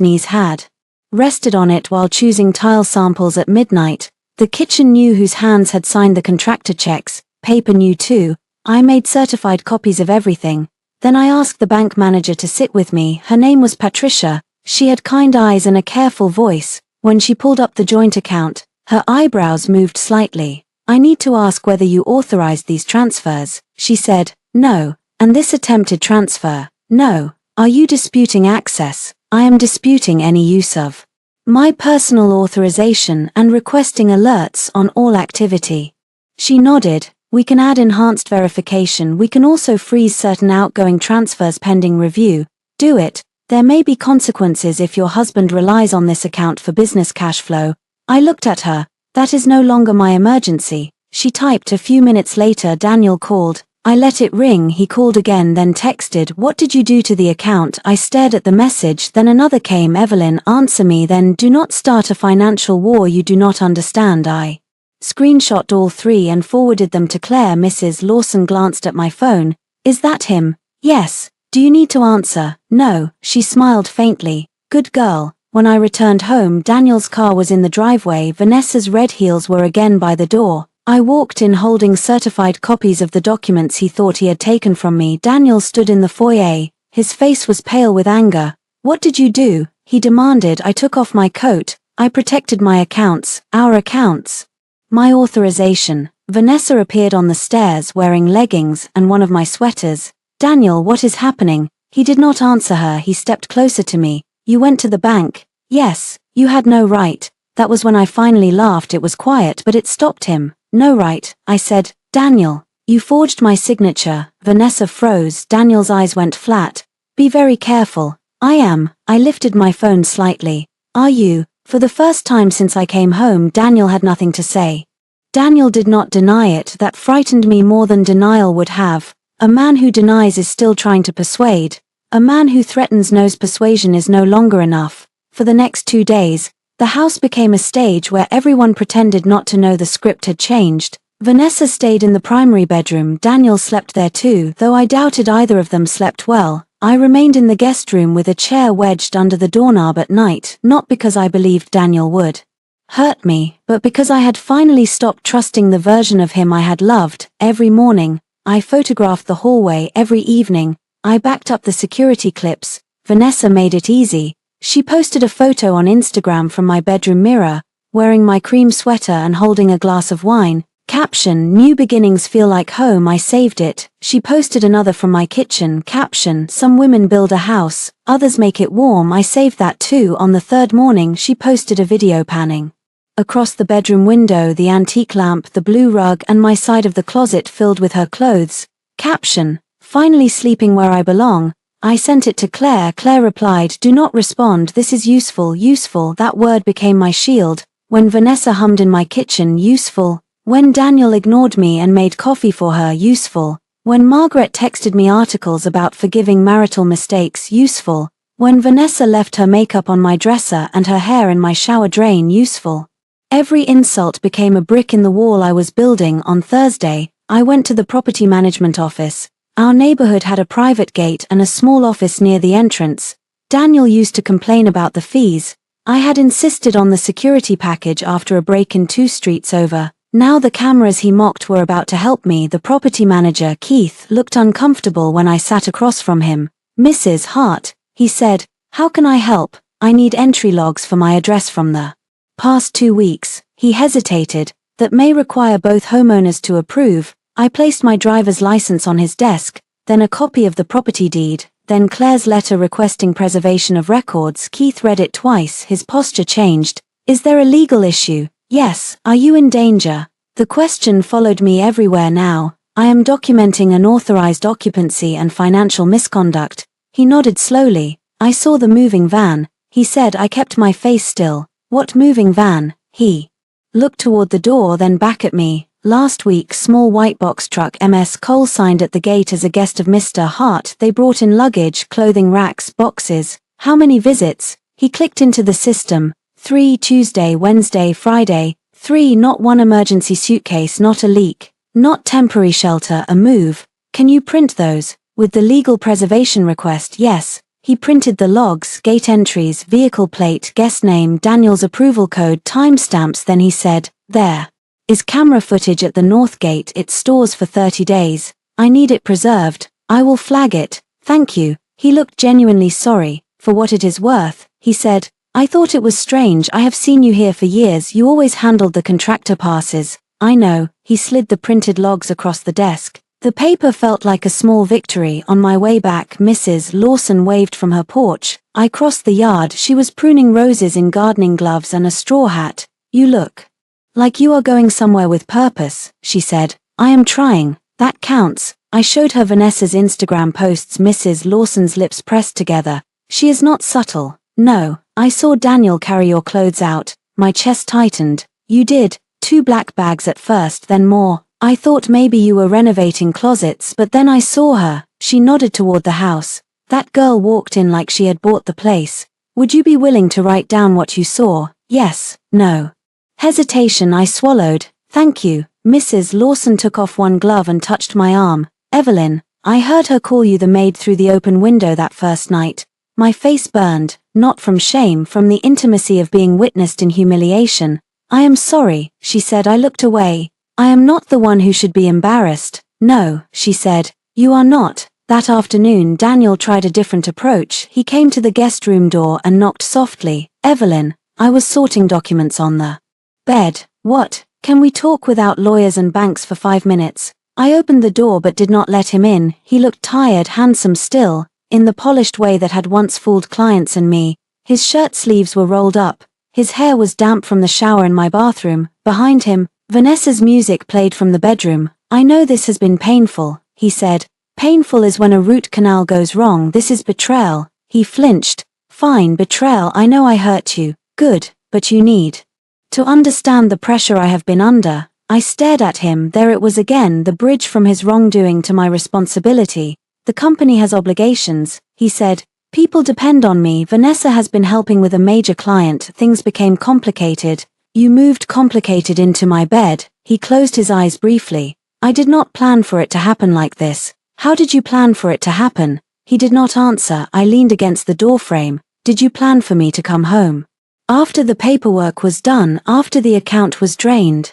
knees had rested on it while choosing tile samples at midnight. The kitchen knew whose hands had signed the contractor checks, paper knew too. I made certified copies of everything. Then I asked the bank manager to sit with me. Her name was Patricia. She had kind eyes and a careful voice. When she pulled up the joint account, her eyebrows moved slightly. I need to ask whether you authorized these transfers. She said, no. And this attempted transfer? No. Are you disputing access? I am disputing any use of my personal authorization and requesting alerts on all activity. She nodded. We can add enhanced verification. We can also freeze certain outgoing transfers pending review. Do it. There may be consequences if your husband relies on this account for business cash flow. I looked at her. That is no longer my emergency. She typed. A few minutes later Daniel called. I let it ring. He called again, then texted, "What did you do to the account?" I stared at the message, then another came. "Evelyn, answer me then. Do not start a financial war you do not understand." I screenshot all three and forwarded them to Claire. Mrs. Lawson glanced at my phone. "Is that him?" "Yes. Do you need to answer?" "No." She smiled faintly. "Good girl." When I returned home, Daniel's car was in the driveway. Vanessa's red heels were again by the door. I walked in holding certified copies of the documents he thought he had taken from me. Daniel stood in the foyer. His face was pale with anger. "What did you do?" he demanded. "I took off my coat. I protected my accounts, our accounts. My authorization." Vanessa appeared on the stairs wearing leggings and one of my sweaters. "Daniel, what is happening?" He did not answer her. He stepped closer to me. "You went to the bank?" "Yes." "You had no right." That was when I finally laughed. It was quiet, but it stopped him. "No right," I said. "Daniel, you forged my signature." Vanessa froze. Daniel's eyes went flat. "Be very careful." "I am." I lifted my phone slightly. "Are you?" For the first time since I came home, Daniel had nothing to say. Daniel did not deny it. That frightened me more than denial would have. A man who denies is still trying to persuade. A man who threatens knows persuasion is no longer enough. For the next 2 days, the house became a stage where everyone pretended not to know the script had changed. Vanessa stayed in the primary bedroom. Daniel slept there too, though I doubted either of them slept well. I remained in the guest room with a chair wedged under the doorknob at night, not because I believed Daniel would hurt me, but because I had finally stopped trusting the version of him I had loved. Every morning, I photographed the hallway. Every evening, I backed up the security clips. Vanessa made it easy. She posted a photo on Instagram from my bedroom mirror, wearing my cream sweater and holding a glass of wine. Caption, "New beginnings feel like home." I saved it. She posted another from my kitchen. Caption, "Some women build a house, others make it warm." I saved that too. On the third morning, she posted a video panning across the bedroom window, the antique lamp, the blue rug, and my side of the closet filled with her clothes. Caption, "Finally sleeping where I belong." I sent it to Claire. Claire replied, "Do not respond. This is useful." Useful, that word became my shield. When Vanessa hummed in my kitchen, useful. When Daniel ignored me and made coffee for her, useful. When Margaret texted me articles about forgiving marital mistakes, useful. When Vanessa left her makeup on my dresser and her hair in my shower drain, useful. Every insult became a brick in the wall I was building. On Thursday, I went to the property management office. Our neighborhood had a private gate and a small office near the entrance. Daniel used to complain about the fees. I had insisted on the security package after a break-in 2 streets over. Now the cameras he mocked were about to help me. The property manager, Keith, looked uncomfortable when I sat across from him. "Mrs. Hart," he said, "how can I help? I need entry logs for my address from the past 2 weeks. He hesitated. "That may require both homeowners to approve." I placed my driver's license on his desk, then a copy of the property deed, then Claire's letter requesting preservation of records. Keith read it twice. His posture changed. "Is there a legal issue?" "Yes." "Are you in danger?" The question followed me everywhere now. "I am documenting unauthorized occupancy and financial misconduct." He nodded slowly. "I saw the moving van," he said. I kept my face still. "What moving van?" He looked toward the door, then back at me. "Last week, small white box truck MS Cole signed at the gate as a guest of Mr. Hart. They brought in luggage, clothing racks, boxes." "How many visits?" He clicked into the system. 3 Tuesday, Wednesday, Friday. 3 Not one emergency suitcase, not a leak. Not temporary shelter, a move. "Can you print those?" With the legal preservation request, yes. He printed the logs, gate entries, vehicle plate, guest name, Daniel's approval code, timestamps. Then he said, "There is camera footage at the north gate. It stores for 30 days. I need it preserved. I will flag it. Thank you." He looked genuinely sorry. "For what it is worth," he said. "I thought it was strange. I have seen you here for years. You always handled the contractor passes." "I know." He slid the printed logs across the desk. The paper felt like a small victory. On my way back, Mrs. Lawson waved from her porch. I crossed the yard. She was pruning roses in gardening gloves and a straw hat. "You look like you are going somewhere with purpose," she said. "I am trying. That counts." I showed her Vanessa's Instagram posts. Mrs. Lawson's lips pressed together. She is not subtle. No, I saw Daniel carry your clothes out. My chest tightened. You did, 2 black bags at first, then more. I thought maybe you were renovating closets, but then I saw her. She nodded toward the house. That girl walked in like she had bought the place. Would you be willing to write down what you saw? Yes, no. Hesitation. I swallowed. Thank you. Mrs. Lawson took off one glove and touched my arm. Evelyn, I heard her call you the maid through the open window that first night. My face burned, not from shame, from the intimacy of being witnessed in humiliation. I am sorry, she said. I looked away. I am not the one who should be embarrassed. No, she said, you are not. That afternoon Daniel tried a different approach. He came to the guest room door and knocked softly. Evelyn, I was sorting documents on the bed. What? Can we talk without lawyers and banks for 5 minutes? I opened the door but did not let him in. He looked tired, handsome still, in the polished way that had once fooled clients and me. His shirt sleeves were rolled up. His hair was damp from the shower in my bathroom. Behind him, Vanessa's music played from the bedroom. I know this has been painful, he said. Painful is when a root canal goes wrong. This is betrayal. He flinched. Fine, betrayal. I know I hurt you. Good, but you need to understand the pressure I have been under. I stared at him. There it was again, the bridge from his wrongdoing to my responsibility. The company has obligations, he said. People depend on me. Vanessa has been helping with a major client. Things became complicated. You moved complicated into my bed. He closed his eyes briefly. I did not plan for it to happen like this. How did you plan for it to happen? He did not answer. I leaned against the doorframe. Did you plan for me to come home? After the paperwork was done, after the account was drained.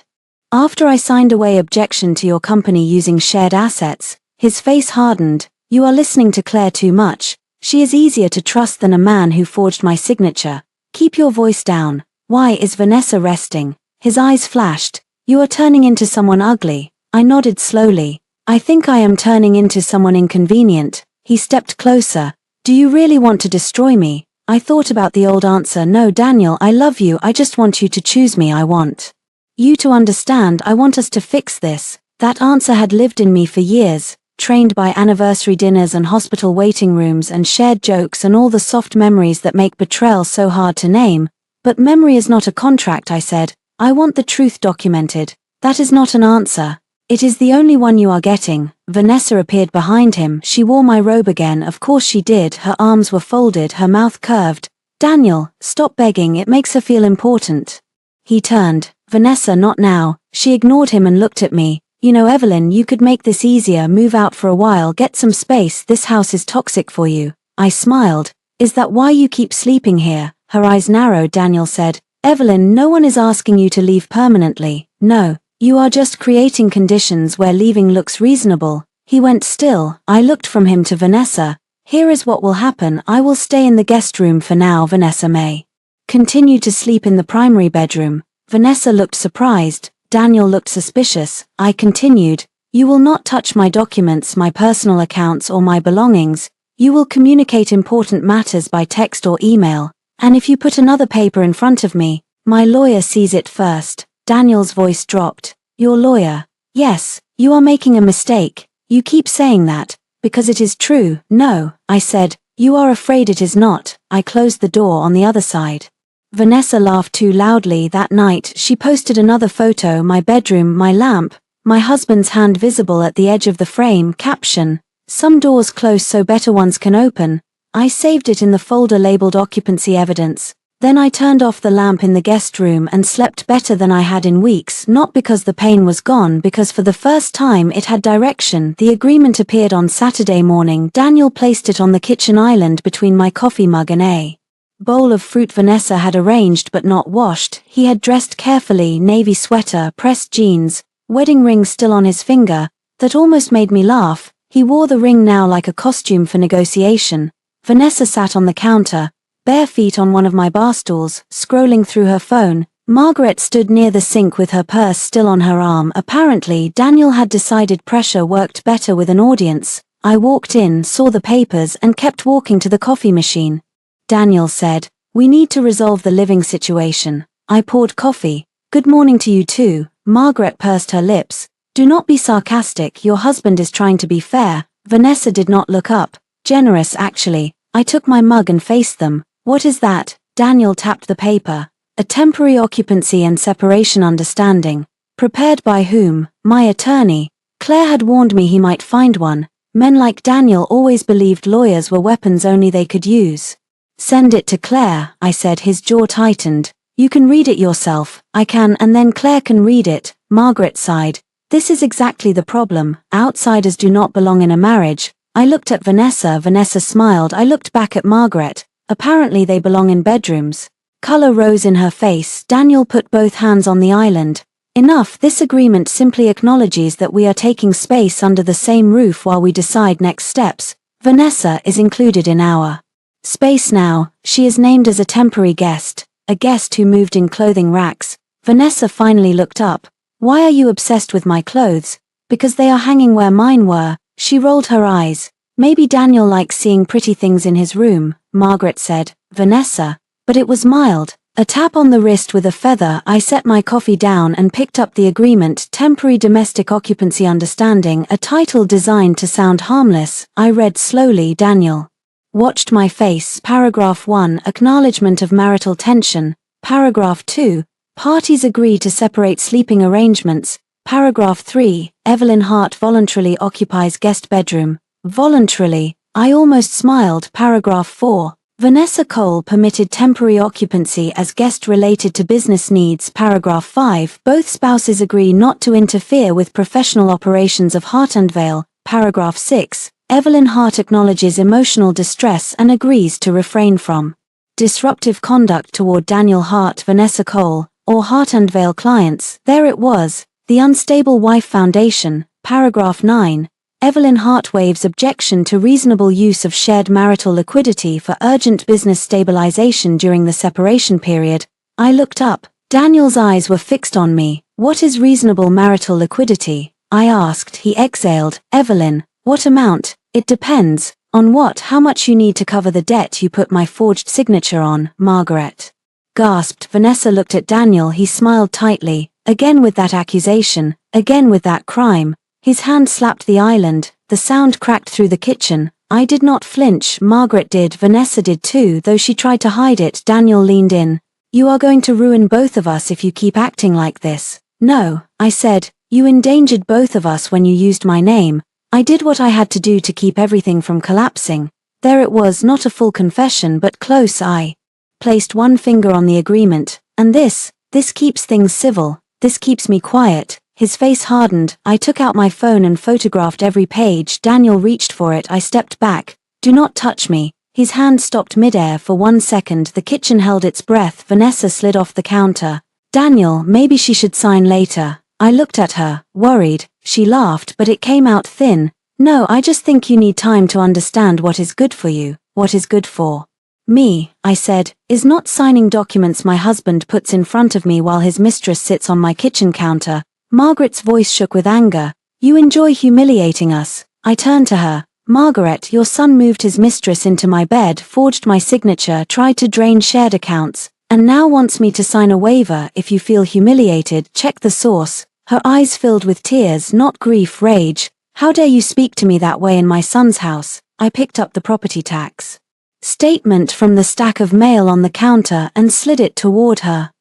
After I signed away objection to your company using shared assets. His face hardened. You are listening to Claire too much. She is easier to trust than a man who forged my signature. Keep your voice down. Why is Vanessa resting? His eyes flashed. You are turning into someone ugly. I nodded slowly. I think I am turning into someone inconvenient. He stepped closer. Do you really want to destroy me? I thought about the old answer. No, Daniel, I love you. I just want you to choose me. I want you to understand. I want us to fix this. That answer had lived in me for years, trained by anniversary dinners and hospital waiting rooms and shared jokes and all the soft memories that make betrayal so hard to name. But memory is not a contract, I said. I want the truth documented. That is not an answer. It is the only one you are getting. Vanessa appeared behind him. She wore my robe again. Of course she did. Her arms were folded, her mouth curved. Daniel, stop begging. It makes her feel important. He turned. Vanessa, not now. She ignored him and looked at me. You know, Evelyn, you could make this easier. Move out for a while. Get some space. This house is toxic for you. I smiled. Is that why you keep sleeping here? Her eyes narrowed. Daniel said. Evelyn, no one is asking you to leave permanently. No. You are just creating conditions where leaving looks reasonable. He went still. I looked from him to Vanessa. Here is what will happen. I will stay in the guest room for now. Vanessa may continue to sleep in the primary bedroom. Vanessa looked surprised. Daniel looked suspicious. I continued. You will not touch my documents, my personal accounts or my belongings. You will communicate important matters by text or email. And if you put another paper in front of me, my lawyer sees it first. Daniel's voice dropped. Your lawyer? Yes, you are making a mistake. You keep saying that, because it is true. No, I said, you are afraid it is not. I closed the door on the other side. Vanessa laughed too loudly. That night, she posted another photo, my bedroom, my lamp, my husband's hand visible at the edge of the frame. Caption, some doors close so better ones can open. I saved it in the folder labeled occupancy evidence. Then I turned off the lamp in the guest room and slept better than I had in weeks, not because the pain was gone, because for the first time it had direction. The agreement appeared on Saturday morning. Daniel placed it on the kitchen island between my coffee mug and a bowl of fruit Vanessa had arranged but not washed. He had dressed carefully, navy sweater, pressed jeans, wedding ring still on his finger. That almost made me laugh. He wore the ring now like a costume for negotiation. Vanessa sat on the counter, bare feet on one of my bar stools, scrolling through her phone. Margaret stood near the sink with her purse still on her arm. Apparently, Daniel had decided pressure worked better with an audience. I walked in, saw the papers, and kept walking to the coffee machine. Daniel said, we need to resolve the living situation. I poured coffee. Good morning to you too. Margaret pursed her lips. Do not be sarcastic. Your husband is trying to be fair. Vanessa did not look up. Generous, actually. I took my mug and faced them. What is that? Daniel tapped the paper. A temporary occupancy and separation understanding. Prepared by whom? My attorney. Claire had warned me he might find one. Men like Daniel always believed lawyers were weapons only they could use. Send it to Claire, I said, his jaw tightened. You can read it yourself. I can, and then Claire can read it. Margaret sighed. This is exactly the problem. Outsiders do not belong in a marriage. I looked at Vanessa. Vanessa smiled. I looked back at Margaret. Apparently they belong in bedrooms. Color rose in her face. Daniel put both hands on the island. Enough, this agreement simply acknowledges that we are taking space under the same roof while we decide next steps. Vanessa is included in our space now. She is named as a temporary guest, a guest who moved in clothing racks. Vanessa finally looked up. Why are you obsessed with my clothes? Because they are hanging where mine were. She rolled her eyes. Maybe Daniel likes seeing pretty things in his room, Margaret said. Vanessa. But it was mild. A tap on the wrist with a feather. I set my coffee down and picked up the agreement. Temporary domestic occupancy understanding, a title designed to sound harmless. I read slowly. Daniel watched my face. Paragraph 1, acknowledgement of marital tension. Paragraph 2, parties agree to separate sleeping arrangements. Paragraph 3, Evelyn Hart voluntarily occupies guest bedroom. Voluntarily. I almost smiled. Paragraph 4. Vanessa Cole permitted temporary occupancy as guest related to business needs. Paragraph 5. Both spouses agree not to interfere with professional operations of Hart and Vale. Paragraph 6. Evelyn Hart acknowledges emotional distress and agrees to refrain from disruptive conduct toward Daniel Hart, Vanessa Cole, or Hart and Vale clients. There it was. The Unstable Wife Foundation. Paragraph 9. Evelyn Hart waives objection to reasonable use of shared marital liquidity for urgent business stabilization during the separation period. I looked up. Daniel's eyes were fixed on me. What is reasonable marital liquidity? I asked. He exhaled. Evelyn, what amount? It depends. On what? How much you need to cover the debt you put my forged signature on, Margaret gasped. Vanessa looked at Daniel. He smiled tightly. Again with that accusation. Again with that crime. His hand slapped the island. The sound cracked through the kitchen. I did not flinch. Margaret did. Vanessa did too, though she tried to hide it. Daniel leaned in. You are going to ruin both of us if you keep acting like this. No, I said. You endangered both of us when you used my name. I did what I had to do to keep everything from collapsing. There it was, not a full confession but close. I placed one finger on the agreement. And this keeps things civil. This keeps me quiet. His face hardened. I took out my phone and photographed every page. Daniel reached for it. I stepped back. Do not touch me. His hand stopped midair for 1 second. The kitchen held its breath. Vanessa slid off the counter. Daniel, maybe she should sign later. I looked at her, worried. She laughed, but it came out thin. No, I just think you need time to understand what is good for you, what is good for me, I said, is not signing documents my husband puts in front of me while his mistress sits on my kitchen counter. Margaret's voice shook with anger. You enjoy humiliating us. I turned to her. Margaret, your son moved his mistress into my bed, forged my signature, tried to drain shared accounts, and now wants me to sign a waiver. If you feel humiliated, check the source. Her eyes filled with tears, not grief, rage. How dare you speak to me that way in my son's house? I picked up the property tax statement from the stack of mail on the counter and slid it toward her.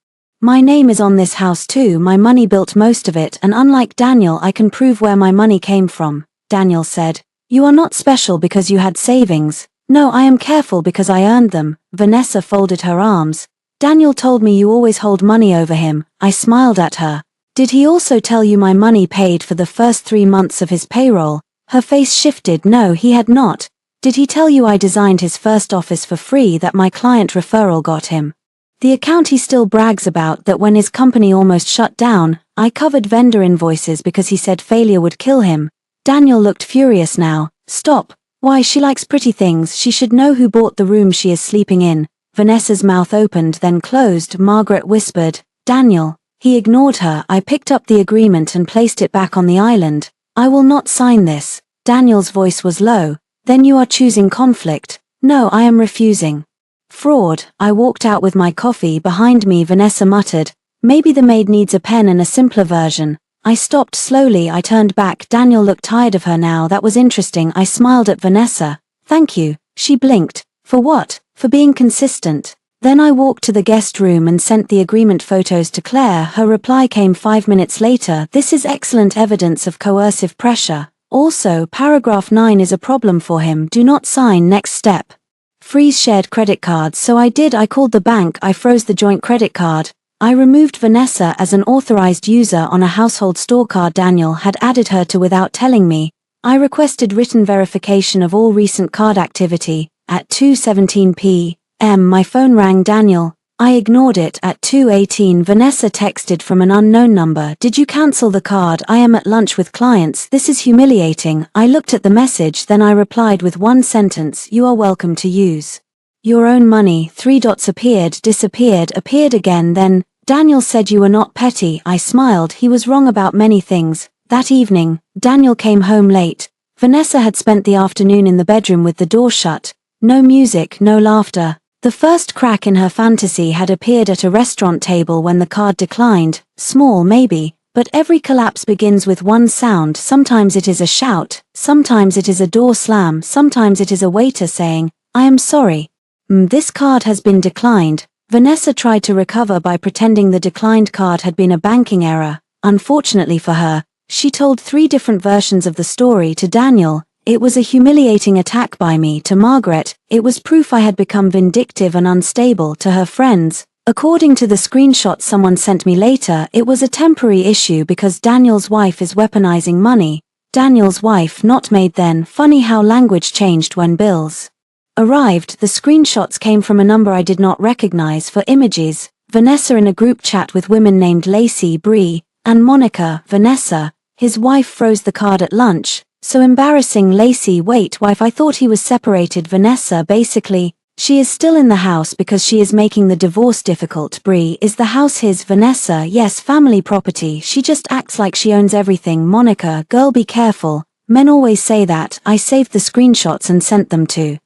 My name is on this house too. My money built most of it, and unlike Daniel, I can prove where my money came from. Daniel said, you are not special because you had savings. No, I am careful because I earned them. Vanessa folded her arms. Daniel told me you always hold money over him. I smiled at her. Did he also tell you my money paid for the first 3 months of his payroll? Her face shifted. No, he had not. Did he tell you I designed his first office for free, that my client referral got him the account he still brags about, that when his company almost shut down, I covered vendor invoices because he said failure would kill him? Daniel looked furious now. Stop. Why, she likes pretty things. She should know who bought the room she is sleeping in. Vanessa's mouth opened then closed. Margaret whispered, Daniel. He ignored her. I picked up the agreement and placed it back on the island. I will not sign this. Daniel's voice was low. Then you are choosing conflict. No, I am refusing. Fraud. I walked out with my coffee. Behind me, Vanessa muttered, maybe the maid needs a pen and a simpler version. I stopped slowly. I turned back. Daniel looked tired of her now. That was interesting. I smiled at Vanessa. Thank you. She blinked. For what? For being consistent. Then I walked to the guest room and sent the agreement photos to Claire. Her reply came 5 minutes later. This is excellent evidence of coercive pressure. Also, paragraph 9 is a problem for him. Do not sign. Next step. Freeze shared credit cards. So I did. I called the bank. I froze the joint credit card. I removed Vanessa as an authorized user on a household store card Daniel had added her to without telling me. I requested written verification of all recent card activity. At 2:17 p.m. my phone rang. Daniel. I ignored it. At 2:18 Vanessa texted from an unknown number. Did you cancel the card? I am at lunch with clients. This is humiliating. I looked at the message, then I replied with one sentence. You are welcome to use your own money. 3 dots appeared, disappeared, appeared again. Then, Daniel said you were not petty. I smiled. He was wrong about many things. That evening, Daniel came home late. Vanessa had spent the afternoon in the bedroom with the door shut. No music, no laughter. The first crack in her fantasy had appeared at a restaurant table when the card declined. Small maybe, but every collapse begins with one sound. Sometimes it is a shout, sometimes it is a door slam, sometimes it is a waiter saying, I am sorry. This card has been declined. Vanessa tried to recover by pretending the declined card had been a banking error. Unfortunately for her, she told 3 different versions of the story to Daniel. It was a humiliating attack by me. To Margaret, it was proof I had become vindictive and unstable. To her friends, according to the screenshot someone sent me later, it was a temporary issue because Daniel's wife is weaponizing money. Daniel's wife, not Maid. Then, funny how language changed when bills arrived. The screenshots came from a number I did not recognize. For images, Vanessa in a group chat with women named Lacey, Bree, and Monica. Vanessa, his wife froze the card at lunch. So embarrassing. Lacey, wait, wife, I thought he was separated. Vanessa, basically, she is still in the house because she is making the divorce difficult. Bree, is the house his? Vanessa, yes, family property. She just acts like she owns everything. Monica, girl, be careful. Men always say that. I saved the screenshots and sent them to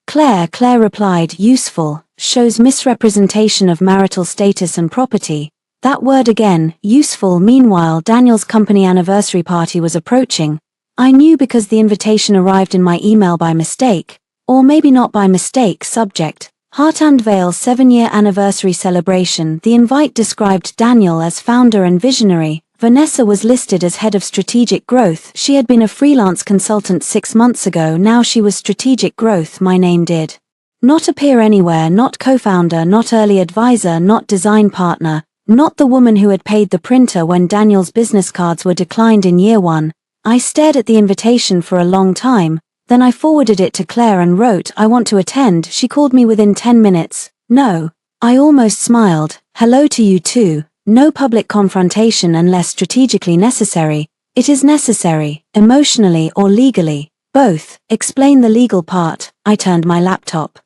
Claire. Claire replied, useful, shows misrepresentation of marital status and property. That word again, useful. Meanwhile, Daniel's company anniversary party was approaching. I knew because the invitation arrived in my email by mistake. Or maybe not by mistake. Subject, Heart and Vale 7-year anniversary celebration. The invite described Daniel as founder and visionary. Vanessa was listed as head of strategic growth. She had been a freelance consultant 6 months ago. Now she was strategic growth. My name did not appear anywhere. Not co-founder, not early advisor, not design partner, not the woman who had paid the printer when Daniel's business cards were declined in year 1. I stared at the invitation for a long time, then I forwarded it to Claire and wrote, I want to attend. She called me within 10 minutes. No. I almost smiled. Hello to you too. No public confrontation unless strategically necessary. It is necessary, emotionally or legally. Both. Explain the legal part. I turned my laptop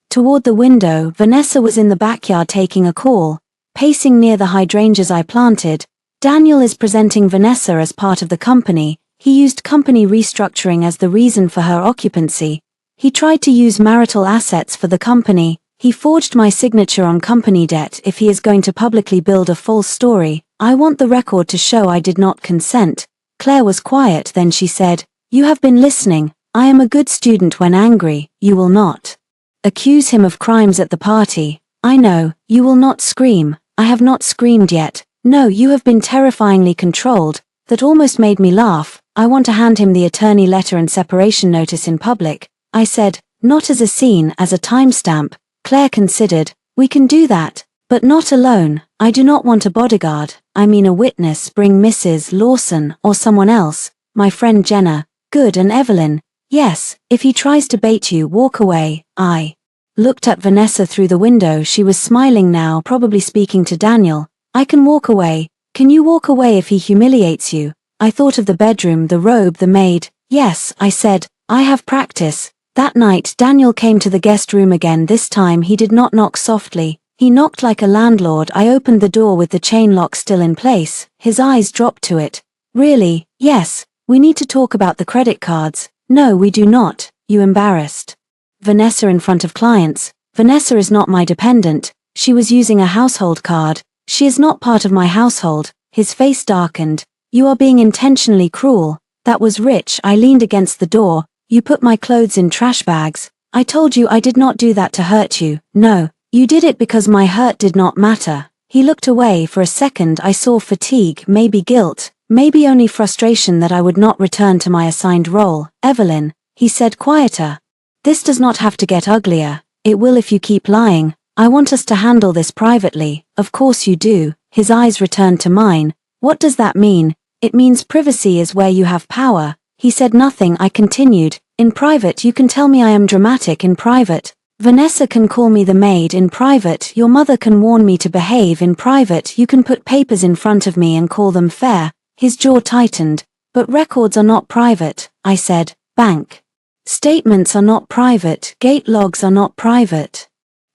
toward the window. Vanessa was in the backyard taking a call, pacing near the hydrangeas I planted. Daniel is presenting Vanessa as part of the company. He used company restructuring as the reason for her occupancy. He tried to use marital assets for the company. He forged my signature on company debt. If he is going to publicly build a false story, I want the record to show I did not consent. Claire was quiet, then she said, you have been listening. I am a good student when angry. You will not accuse him of crimes at the party. I know, you will not scream. I have not screamed yet. No, you have been terrifyingly controlled. That almost made me laugh. I want to hand him the attorney letter and separation notice in public. I said, not as a scene, as a timestamp. Claire considered, we can do that, but not alone. I do not want a bodyguard, I mean a witness. Bring Mrs. Lawson, or someone else. My friend Jenna. Good. And Evelyn. Yes, if he tries to bait you, walk away. I looked at Vanessa through the window. She was smiling now, probably speaking to Daniel. I can walk away. Can you walk away if he humiliates you? I thought of the bedroom, the robe, the maid. Yes, I said, I have practice. That night Daniel came to the guest room again. This time he did not knock softly. He knocked like a landlord. I opened the door with the chain lock still in place. His eyes dropped to it. Really? Yes. We need to talk about the credit cards. No, we do not. You embarrassed Vanessa in front of clients. Vanessa is not my dependent. She was using a household card. She is not part of my household. His face darkened. You are being intentionally cruel. That was rich. I leaned against the door. You put my clothes in trash bags. I told you I did not do that to hurt you. No, you did it because my hurt did not matter. He looked away. For a second I saw fatigue, maybe guilt, maybe only frustration that I would not return to my assigned role. Evelyn, he said quieter. This does not have to get uglier. It will if you keep lying. I want us to handle this privately. Of course you do. His eyes returned to mine. What does that mean? It means privacy is where you have power. He said nothing. I continued. In private you can tell me I am dramatic in private. Vanessa can call me the maid in private. Your mother can warn me to behave in private. You can put papers in front of me and call them fair. His jaw tightened. But records are not private, I said. Bank statements are not private. Gate logs are not private.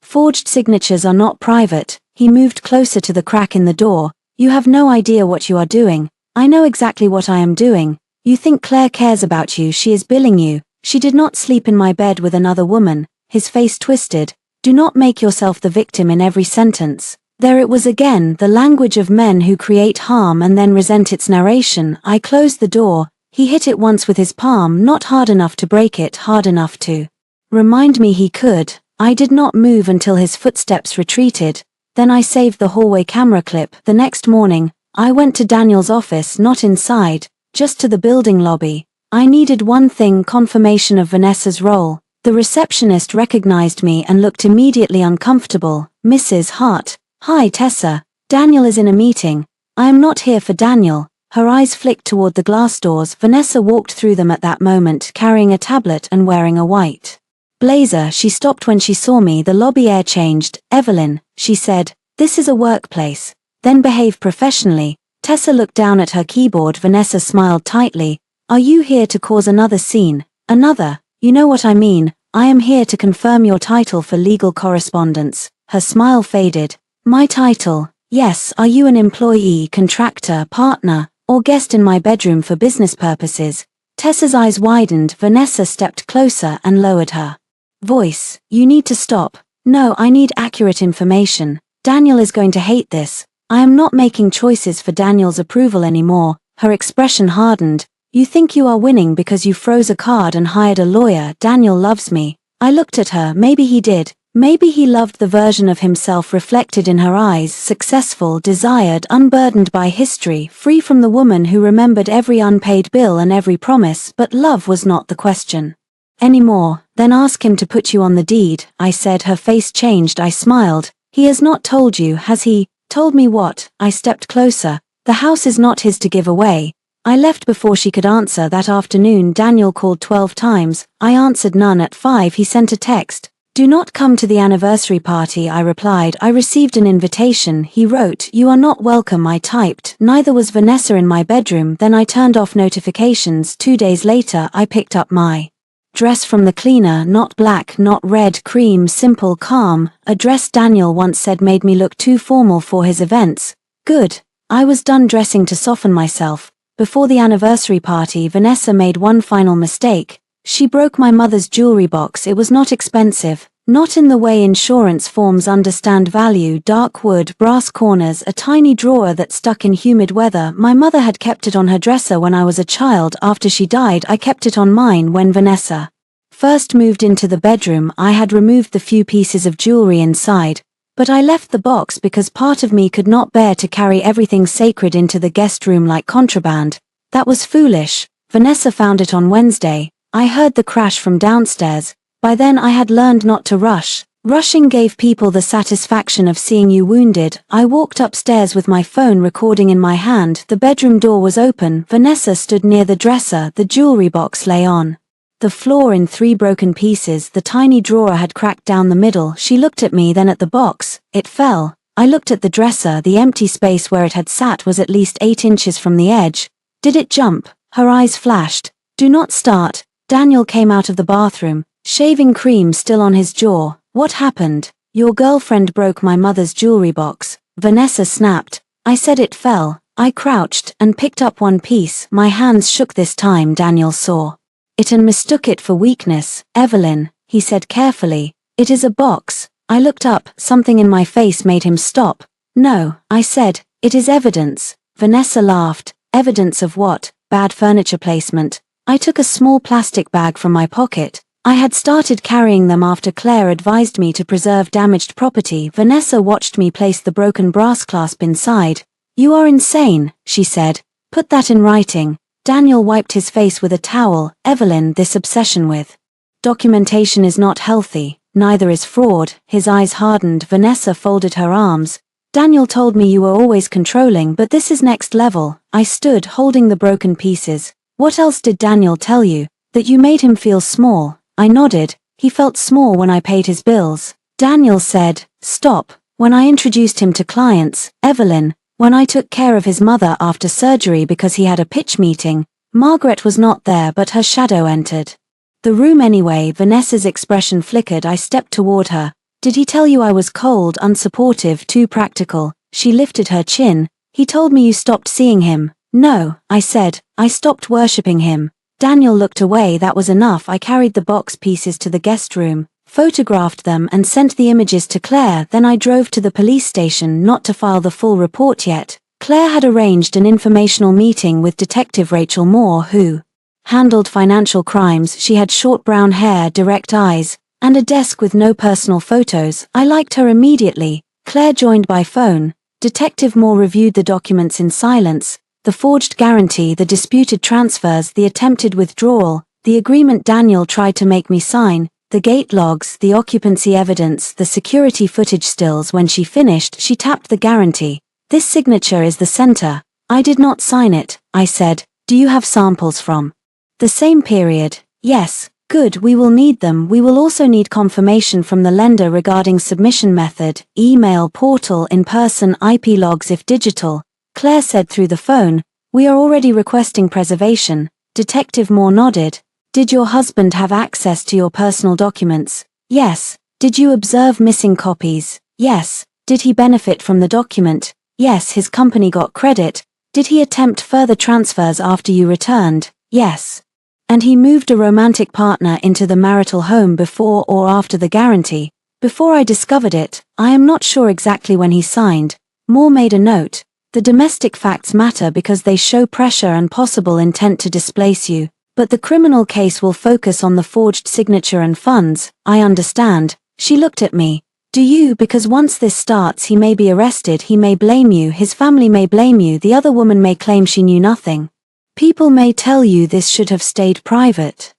Forged signatures are not private. He moved closer to the crack in the door. You have no idea what you are doing. I know exactly what I am doing. You think Claire cares about you. She is billing you. She did not sleep in my bed with another woman. His face twisted. Do not make yourself the victim in every sentence. There it was again, the language of men who create harm and then resent its narration. I closed the door. He hit it once with his palm, not hard enough to break it, hard enough to remind me he could. I did not move until his footsteps retreated. Then I saved the hallway camera clip. The next morning, I went to Daniel's office, not inside, just to the building lobby. I needed one thing: confirmation of Vanessa's role. The receptionist recognized me and looked immediately uncomfortable. Mrs. Hart. Hi Tessa. Daniel is in a meeting. I am not here for Daniel. Her eyes flicked toward the glass doors. Vanessa walked through them at that moment, carrying a tablet and wearing a white blazer. She stopped when she saw me. The lobby air changed. Evelyn, she said, this is a workplace. Then behave professionally. Tessa looked down at her keyboard. Vanessa smiled tightly. Are you here to cause another scene? Another? You know what I mean. I am here to confirm your title for legal correspondence. Her smile faded. My title? Yes. Are you an employee, contractor, partner, or guest in my bedroom for business purposes? Tessa's eyes widened. Vanessa stepped closer and lowered her voice. You need to stop. No, I need accurate information. Daniel is going to hate this. I am not making choices for Daniel's approval anymore. Her expression hardened. You think you are winning because you froze a card and hired a lawyer. Daniel loves me. I looked at her. Maybe he did. Maybe he loved the version of himself reflected in her eyes, successful, desired, unburdened by history, free from the woman who remembered every unpaid bill and every promise. But love was not the question anymore. Then ask him to put you on the deed, I said. Her face changed. I smiled. He has not told you, has he? Told me what? I stepped closer. The house is not his to give away. I left before she could answer. That afternoon Daniel called 12 times. I answered none. At 5 he sent a text. Do not come to the anniversary party. I replied. I received an invitation. He wrote, you are not welcome. I typed, neither was Vanessa in my bedroom. Then I turned off notifications. 2 days later I picked up my dress from the cleaner. Not black, not red, cream, simple, calm. A dress Daniel once said made me look too formal for his events. Good. I was done dressing to soften myself. Before the anniversary party, Vanessa made one final mistake. She broke my mother's jewelry box. It was not expensive. Not in the way insurance forms understand value. Dark wood, brass corners, a tiny drawer that stuck in humid weather. My mother had kept it on her dresser when I was a child. After she died, I kept it on mine. When Vanessa first moved into the bedroom, I had removed the few pieces of jewelry inside. But I left the box because part of me could not bear to carry everything sacred into the guest room like contraband. That was foolish. Vanessa found it on Wednesday. I heard the crash from downstairs. By then I had learned not to rush. Rushing gave people the satisfaction of seeing you wounded. I walked upstairs with my phone recording in my hand. The bedroom door was open. Vanessa stood near the dresser. The jewelry box lay on the floor in 3 broken pieces. The tiny drawer had cracked down the middle. She looked at me, then at the box. It fell. I looked at the dresser. The empty space where it had sat was at least 8 inches from the edge. Did it jump? Her eyes flashed. Do not start. Daniel came out of the bathroom, shaving cream still on his jaw. What happened? Your girlfriend broke my mother's jewelry box. Vanessa snapped. I said it fell. I crouched and picked up one piece. My hands shook this time. Daniel saw it and mistook it for weakness. Evelyn, he said carefully, it is a box. I looked up. Something in my face made him stop. No, I said, it is evidence. Vanessa laughed. Evidence of what? Bad furniture placement. I took a small plastic bag from my pocket. I had started carrying them after Claire advised me to preserve damaged property. Vanessa watched me place the broken brass clasp inside. "You are insane," she said. "Put that in writing." Daniel wiped his face with a towel. "Evelyn, this obsession with documentation is not healthy, neither is fraud." His eyes hardened. Vanessa folded her arms. "Daniel told me you were always controlling, but this is next level." I stood, holding the broken pieces. "What else did Daniel tell you? That you made him feel small?" I nodded. "He felt small when I paid his bills." Daniel said, "Stop. When I introduced him to clients, Evelyn, when I took care of his mother after surgery because he had a pitch meeting, Margaret was not there but her shadow entered the room anyway." Vanessa's expression flickered. I stepped toward her. "Did he tell you I was cold, unsupportive, too practical?" She lifted her chin. "He told me you stopped seeing him." "No," I said. "I stopped worshipping him." Daniel looked away. That was enough. I carried the box pieces to the guest room, photographed them and sent the images to Claire. Then I drove to the police station, not to file the full report yet. Claire had arranged an informational meeting with Detective Rachel Moore, who handled financial crimes. She had short brown hair, direct eyes, and a desk with no personal photos. I liked her immediately. Claire joined by phone. Detective Moore reviewed the documents in silence. The forged guarantee, the disputed transfers, the attempted withdrawal, the agreement Daniel tried to make me sign, the gate logs, the occupancy evidence, the security footage stills. When she finished, she tapped the guarantee. "This signature is the center." "I did not sign it," I said. "Do you have samples from the same period?" "Yes." "Good, we will need them. We will also need confirmation from the lender regarding submission method, email, portal, in-person, IP logs if digital." Claire said through the phone, "We are already requesting preservation." Detective Moore nodded. "Did your husband have access to your personal documents?" "Yes." "Did you observe missing copies?" "Yes." "Did he benefit from the document?" "Yes, his company got credit." "Did he attempt further transfers after you returned?" "Yes." "And he moved a romantic partner into the marital home before or after the guarantee?" "Before I discovered it. I am not sure exactly when he signed." Moore made a note. "The domestic facts matter because they show pressure and possible intent to displace you, but the criminal case will focus on the forged signature and funds." "I understand." She looked at me. "Do you? Because once this starts, he may be arrested, he may blame you, his family may blame you, the other woman may claim she knew nothing. People may tell you this should have stayed private."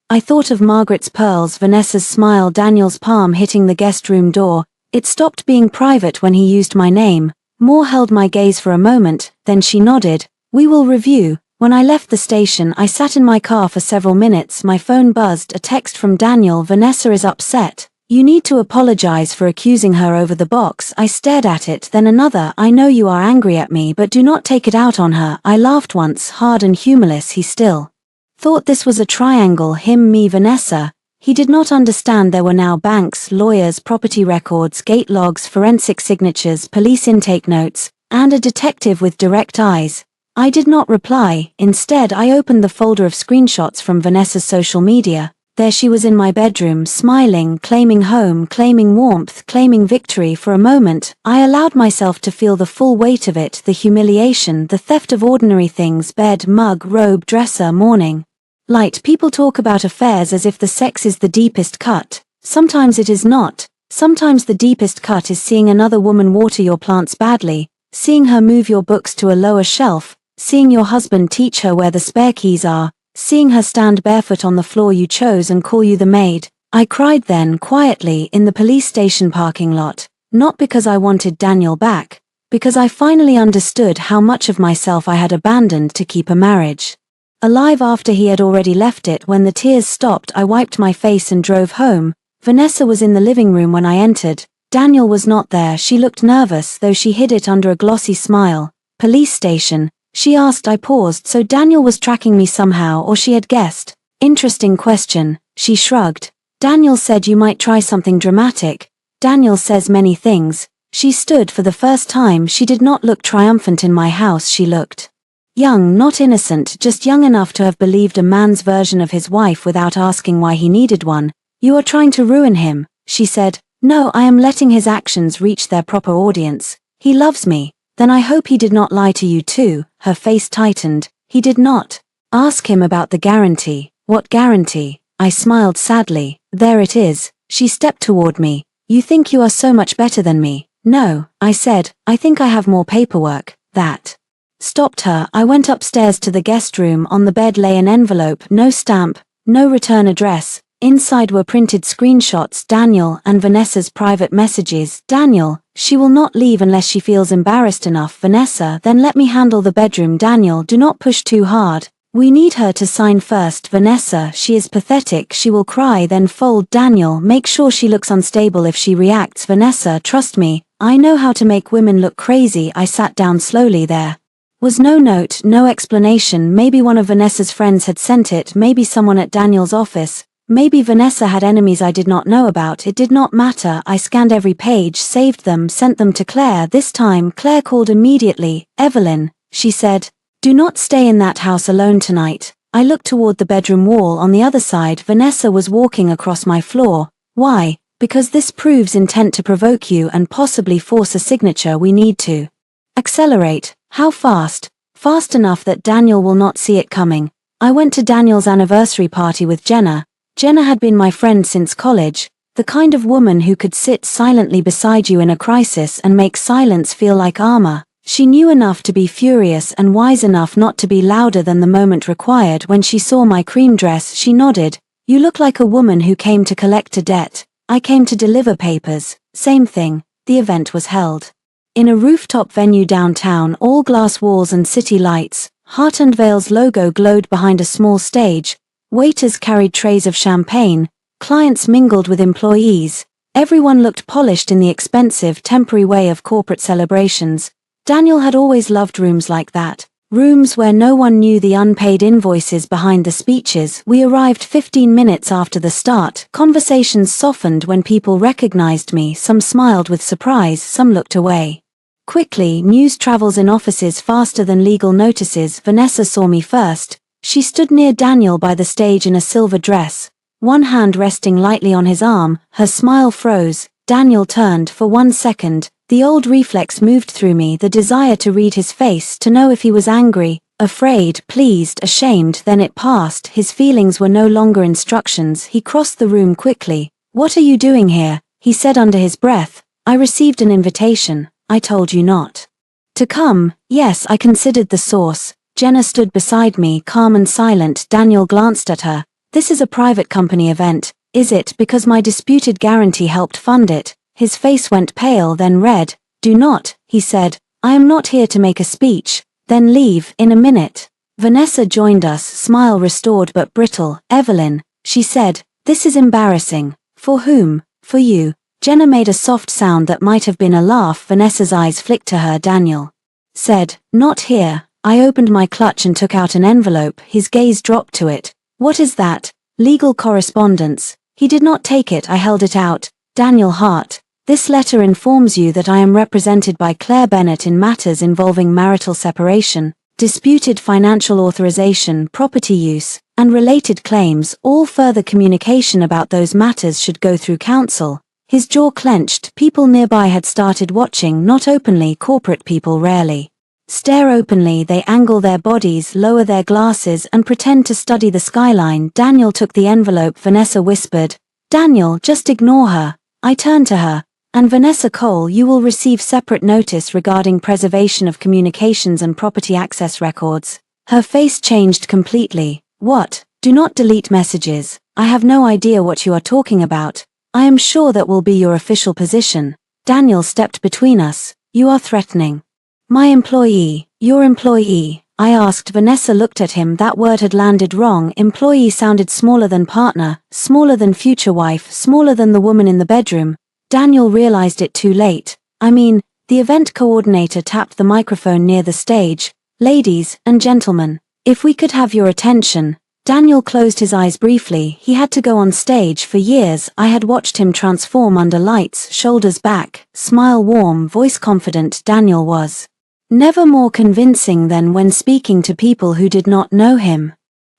I thought of Margaret's pearls, Vanessa's smile, Daniel's palm hitting the guest room door. It stopped being private when he used my name. Moore held my gaze for a moment, then she nodded. "We will review." When I left the station, I sat in my car for several minutes. My phone buzzed, a text from Daniel. "Vanessa is upset. You need to apologize for accusing her over the box." I stared at it, then another. "I know you are angry at me, but do not take it out on her." I laughed once, hard and humorless. He still thought this was a triangle, him, me, Vanessa. He did not understand there were now banks, lawyers, property records, gate logs, forensic signatures, police intake notes, and a detective with direct eyes. I did not reply. Instead, I opened the folder of screenshots from Vanessa's social media. There she was in my bedroom, smiling, claiming home, claiming warmth, claiming victory. For a moment, I allowed myself to feel the full weight of it, the humiliation, the theft of ordinary things: bed, mug, robe, dresser, morning light. People talk about affairs as if the sex is the deepest cut. Sometimes it is not. Sometimes the deepest cut is seeing another woman water your plants badly, seeing her move your books to a lower shelf, seeing your husband teach her where the spare keys are, seeing her stand barefoot on the floor you chose and call you the maid. I cried then, quietly, in the police station parking lot, not because I wanted Daniel back, because I finally understood how much of myself I had abandoned to keep a marriage alive after he had already left it. When the tears stopped, I wiped my face and drove home. Vanessa was in the living room when I entered. Daniel was not there. She looked nervous, though she hid it under a glossy smile. "Police station?" she asked. I paused. So Daniel was tracking me somehow, or she had guessed. "Interesting question." She shrugged. "Daniel said you might try something dramatic." "Daniel says many things." She stood for the first time. She did not look triumphant in my house. She looked young, not innocent, just young enough to have believed a man's version of his wife without asking why he needed one. "You are trying to ruin him," she said. "No, I am letting his actions reach their proper audience. He loves me." "Then I hope he did not lie to you too." Her face tightened. "He did not." "Ask him about the guarantee." "What guarantee?" I smiled sadly. There it is. She stepped toward me. You think you are so much better than me. No, I said, I think I have more paperwork. That stopped her. I went upstairs to the guest room. On the bed lay an envelope, no stamp, no return address. Inside were printed screenshots, Daniel and Vanessa's private messages. Daniel, she will not leave unless she feels embarrassed enough. Vanessa, then let me handle the bedroom. Daniel, do not push too hard. We need her to sign first. Vanessa, she is pathetic, she will cry then fold. Daniel, make sure she looks unstable if she reacts. Vanessa, trust me, I know how to make women look crazy. I sat down slowly. There was no note, no explanation. Maybe one of Vanessa's friends had sent it, maybe someone at Daniel's office. Maybe Vanessa had enemies I did not know about. It did not matter. I scanned every page, saved them, sent them to Claire. This time, Claire called immediately. Evelyn, she said, do not stay in that house alone tonight. I looked toward the bedroom wall on the other side. Vanessa was walking across my floor. Why? Because this proves intent to provoke you and possibly force a signature. We need to accelerate. How fast? Fast enough that Daniel will not see it coming. I went to Daniel's anniversary party with Jenna. Jenna had been my friend since college, the kind of woman who could sit silently beside you in a crisis and make silence feel like armor. She knew enough to be furious and wise enough not to be louder than the moment required. When she saw my cream dress, she nodded. You look like a woman who came to collect a debt. I came to deliver papers. Same thing. The event was held in a rooftop venue downtown, all glass walls and city lights. Heart and Vale's logo glowed behind a small stage. Waiters carried trays of champagne, clients mingled with employees. Everyone looked polished in the expensive, temporary way of corporate celebrations. Daniel had always loved rooms like that. Rooms where no one knew the unpaid invoices behind the speeches. We arrived 15 minutes after the start. Conversations softened when people recognized me. Some smiled with surprise, some looked away. Quickly, news travels in offices faster than legal notices. Vanessa saw me first. She stood near Daniel by the stage in a silver dress, one hand resting lightly on his arm. Her smile froze. Daniel turned. For 1 second, the old reflex moved through me, the desire to read his face, to know if he was angry, afraid, pleased, ashamed. Then it passed. His feelings were no longer instructions. He crossed the room quickly. What are you doing here? He said under his breath. I received an invitation. I told you not to come. Yes, I considered the source. Jenna stood beside me, calm and silent. Daniel glanced at her. This is a private company event. Is it because my disputed guarantee helped fund it? His face went pale, then red. Do not, he said. I am not here to make a speech. Then leave, in a minute. Vanessa joined us, smile restored but brittle. Evelyn, she said, this is embarrassing. For whom? For you. Jenna made a soft sound that might have been a laugh. Vanessa's eyes flicked to her. Daniel said, not here. I opened my clutch and took out an envelope. His gaze dropped to it. What is that? Legal correspondence. He did not take it. I held it out. Daniel Hart. This letter informs you that I am represented by Claire Bennett in matters involving marital separation, disputed financial authorization, property use, and related claims. All further communication about those matters should go through counsel. His jaw clenched. People nearby had started watching, not openly. Corporate people rarely stare openly. They angle their bodies, lower their glasses, and pretend to study the skyline. Daniel took the envelope. Vanessa whispered, Daniel, just ignore her. I turned to her. And Vanessa Cole, you will receive separate notice regarding preservation of communications and property access records. Her face changed completely. What? Do not delete messages. I have no idea what you are talking about. I am sure that will be your official position. Daniel stepped between us. You are threatening my employee. Your employee? I asked. Vanessa looked at him. That word had landed wrong. Employee sounded smaller than partner, smaller than future wife, smaller than the woman in the bedroom. Daniel realized it too late. I mean, the event coordinator tapped the microphone near the stage. Ladies and gentlemen, if we could have your attention. Daniel closed his eyes briefly. He had to go on stage. For years, I had watched him transform under lights, shoulders back, smile warm, voice confident. Daniel was never more convincing than when speaking to people who did not know him.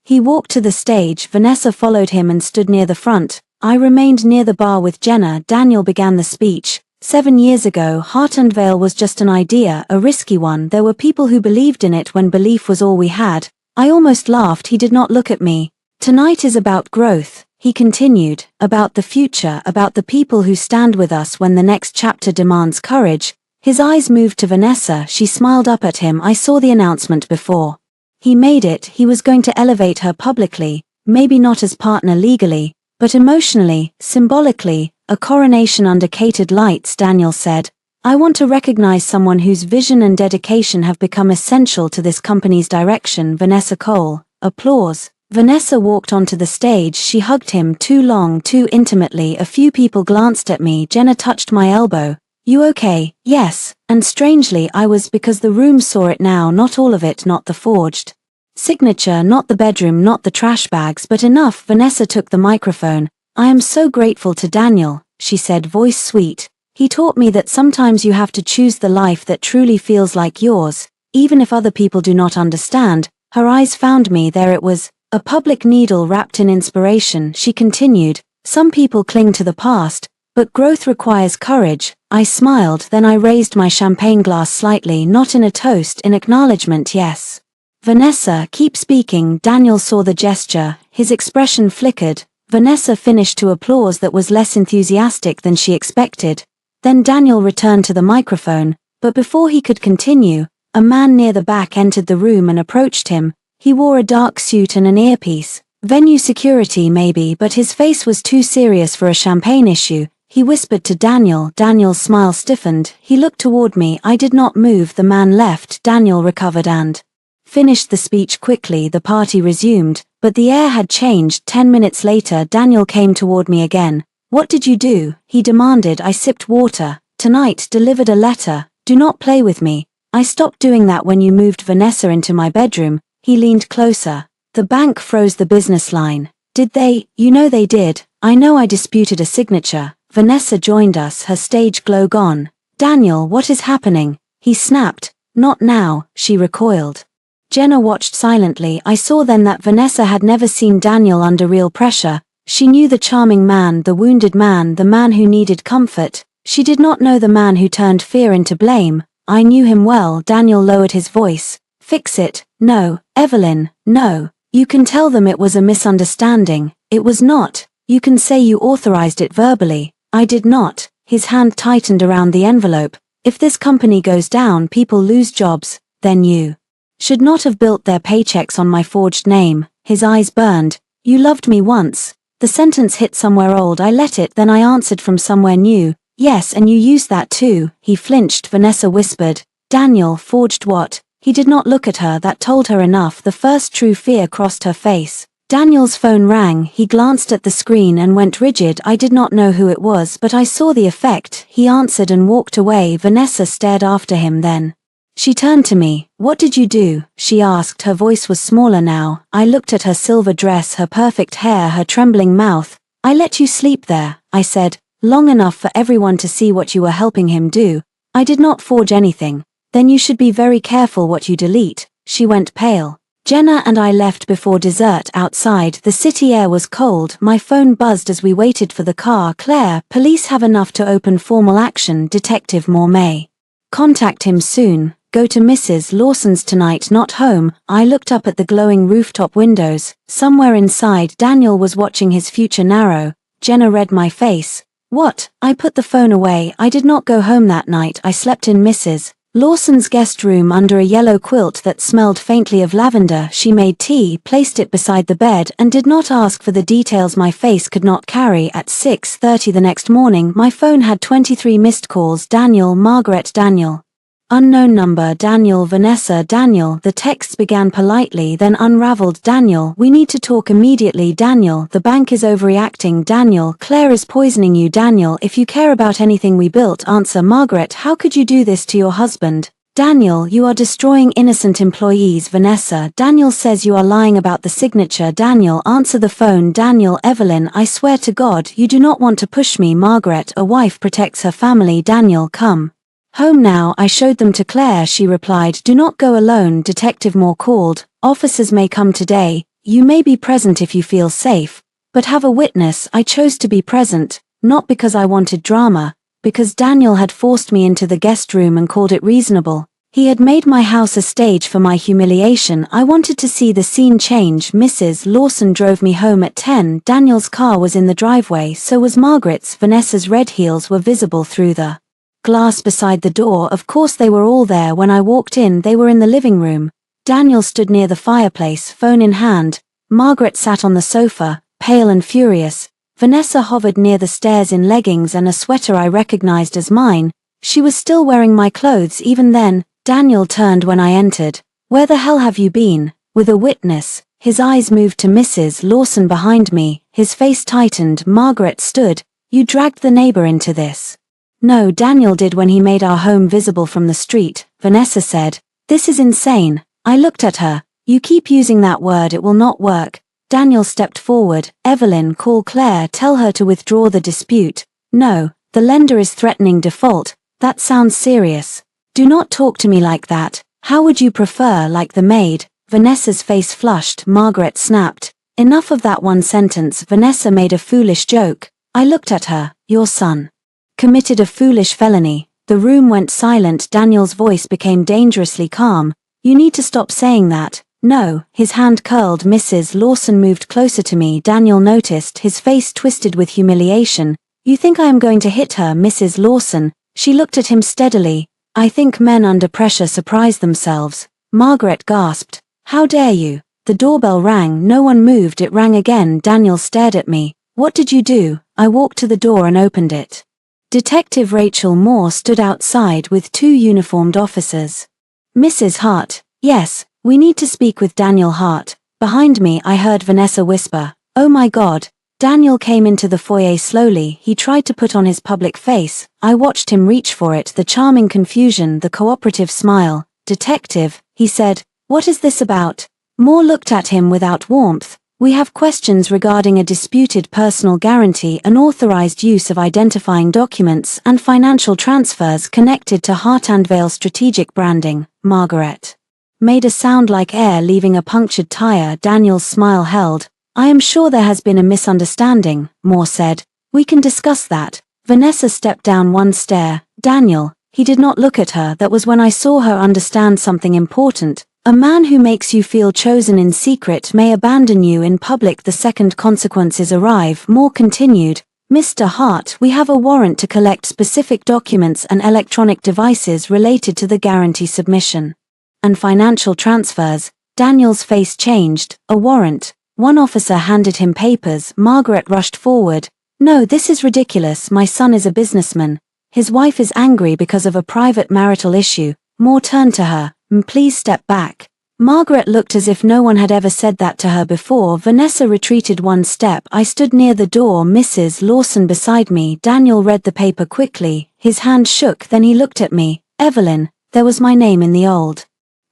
He walked to the stage. Vanessa followed him and stood near the front. I remained near the bar with Jenna. Daniel began the speech. 7 years ago, Heart and Veil was just an idea, a risky one. There were people who believed in it when belief was all we had. I almost laughed. He did not look at me. Tonight is about growth. he continued, about the future, about the people who stand with us when the next chapter demands courage. His eyes moved to Vanessa. She smiled up at him. I saw the announcement before. He made it. He was going to elevate her publicly, maybe not as partner legally, but emotionally, symbolically, a coronation under catered lights. Daniel said, I want to recognize someone whose vision and dedication have become essential to this company's direction. Vanessa Cole. Applause. Vanessa walked onto the stage. She hugged him too long, too intimately. A few people glanced at me. Jenna touched my elbow. You okay? Yes. And strangely I was, because the room saw it now, not all of it, not the forged signature, not the bedroom, not the trash bags, but enough. Vanessa took the microphone. I am so grateful to Daniel, she said, voice sweet. He taught me that sometimes you have to choose the life that truly feels like yours, even if other people do not understand. Her eyes found me. There it was, a public needle wrapped in inspiration. She continued, some people cling to the past, but growth requires courage. I smiled, then I raised my champagne glass slightly, not in a toast, in acknowledgement. Yes. Vanessa, keep speaking. Daniel saw the gesture. His expression flickered. Vanessa finished to applause that was less enthusiastic than she expected. Then Daniel returned to the microphone, but before he could continue, a man near the back entered the room and approached him. He wore a dark suit and an earpiece. Venue security maybe, but his face was too serious for a champagne issue. He whispered to Daniel. Daniel's smile stiffened. He looked toward me. I did not move. The man left. Daniel recovered and finished the speech quickly. The party resumed, but the air had changed. 10 minutes later, Daniel came toward me again. What did you do? He demanded. I sipped water. Tonight, delivered a letter. Do not play with me. I stopped doing that when you moved Vanessa into my bedroom. He leaned closer. The bank froze the business line. Did they? You know they did. I know I disputed a signature. Vanessa joined us, her stage glow gone. Daniel, what is happening? He snapped. Not now, she recoiled. Jenna watched silently. I saw then that Vanessa had never seen Daniel under real pressure. She knew the charming man, the wounded man, the man who needed comfort. She did not know the man who turned fear into blame. I knew him well. Daniel lowered his voice. Fix it. No, Evelyn, no. You can tell them it was a misunderstanding. It was not. You can say you authorized it verbally. I did not. His hand tightened around the envelope. If this company goes down, people lose jobs, then you should not have built their paychecks on my forged name. His eyes burned. You loved me once. The sentence hit somewhere old. I let it, then I answered from somewhere new. Yes, and you used that too. He flinched. Vanessa whispered. Daniel, forged what? He did not look at her. That told her enough. The first true fear crossed her face. Daniel's phone rang. He glanced at the screen and went rigid. I did not know who it was, but I saw the effect. He answered and walked away. Vanessa stared after him then. She turned to me. What did you do? She asked. Her voice was smaller now. I looked at her silver dress, her perfect hair, her trembling mouth. I let you sleep there, I said, long enough for everyone to see what you were helping him do. I did not forge anything. Then you should be very careful what you delete. She went pale. Jenna and I left before dessert outside. The city air was cold. My phone buzzed as we waited for the car. Claire, police have enough to open formal action. Detective Moore may contact him soon. Go to Mrs. Lawson's tonight, not home. I looked up at the glowing rooftop windows. Somewhere inside, Daniel was watching his future narrow. Jenna read my face. What? I put the phone away. I did not go home that night. I slept in Mrs. Lawson's guest room under a yellow quilt that smelled faintly of lavender. She made tea, placed it beside the bed, and did not ask for the details my face could not carry. At 6:30 the next morning, my phone had 23 missed calls. Daniel, Margaret, Daniel. Unknown number. Daniel, Vanessa, Daniel. The texts began politely, then unraveled. Daniel, we need to talk immediately. Daniel, the bank is overreacting. Daniel, Claire is poisoning you. Daniel, if you care about anything we built, answer. Margaret, how could you do this to your husband? Daniel, you are destroying innocent employees. Vanessa, Daniel says you are lying about the signature. Daniel, answer the phone. Daniel, Evelyn, I swear to God, you do not want to push me. Margaret, a wife protects her family. Daniel, come home now. I showed them to Claire. She replied, do not go alone. Detective Moore called. Officers may come today. You may be present if you feel safe, but have a witness. I chose to be present, not because I wanted drama, because Daniel had forced me into the guest room and called it reasonable. He had made my house a stage for my humiliation. I wanted to see the scene change. Mrs. Lawson drove me home at 10. Daniel's car was in the driveway, so was Margaret's. Vanessa's red heels were visible through the glass beside the door. Of course they were all there when I walked in. They were in the living room. Daniel stood near the fireplace, phone in hand. Margaret sat on the sofa, pale and furious. Vanessa hovered near the stairs in leggings and a sweater I recognized as mine. She was still wearing my clothes even then. Daniel turned when I entered. "Where the hell have you been?" With a witness. His eyes moved to Mrs. Lawson behind me. His face tightened. Margaret stood. "You dragged the neighbor into this." "No, Daniel did when he made our home visible from the street," Vanessa said. "This is insane." I looked at her. "You keep using that word, it will not work." Daniel stepped forward. "Evelyn, call Claire, tell her to withdraw the dispute." "No, the lender is threatening default." "That sounds serious." "Do not talk to me like that. How would you prefer, like the maid?" Vanessa's face flushed. Margaret snapped. "Enough of that one sentence." Vanessa made a foolish joke. I looked at her. "Your son committed a foolish felony." The room went silent. Daniel's voice became dangerously calm. "You need to stop saying that." "No." His hand curled. Mrs. Lawson moved closer to me. Daniel noticed, his face twisted with humiliation. "You think I am going to hit her, Mrs. Lawson?" She looked at him steadily. "I think men under pressure surprise themselves." Margaret gasped. "How dare you?" The doorbell rang. No one moved. It rang again. Daniel stared at me. "What did you do?" I walked to the door and opened it. Detective Rachel Moore stood outside with 2 uniformed officers. "Mrs. Hart." "Yes, we need to speak with Daniel Hart." Behind me I heard Vanessa whisper, "Oh my God." Daniel came into the foyer slowly. He tried to put on his public face. I watched him reach for it, the charming confusion, the cooperative smile. "Detective," he said, "what is this about?" Moore looked at him without warmth. "We have questions regarding a disputed personal guarantee, unauthorized use of identifying documents, and financial transfers connected to Hartandvale strategic branding." Margaret made a sound like air leaving a punctured tire. Daniel's smile held. "I am sure there has been a misunderstanding," Moore said. "We can discuss that." Vanessa stepped down one stair. "Daniel." He did not look at her. That was when I saw her understand something important. "A man who makes you feel chosen in secret may abandon you in public the second consequences arrive." Moore continued. "Mr. Hart, we have a warrant to collect specific documents and electronic devices related to the guarantee submission and financial transfers." Daniel's face changed. "A warrant?" One officer handed him papers. Margaret rushed forward. "No, this is ridiculous. My son is a businessman. His wife is angry because of a private marital issue." Moore turned to her. "Please step back." Margaret looked as if no one had ever said that to her before. Vanessa retreated one step. I stood near the door, Mrs. Lawson beside me. Daniel read the paper quickly. His hand shook, then he looked at me. "Evelyn." There was my name in the old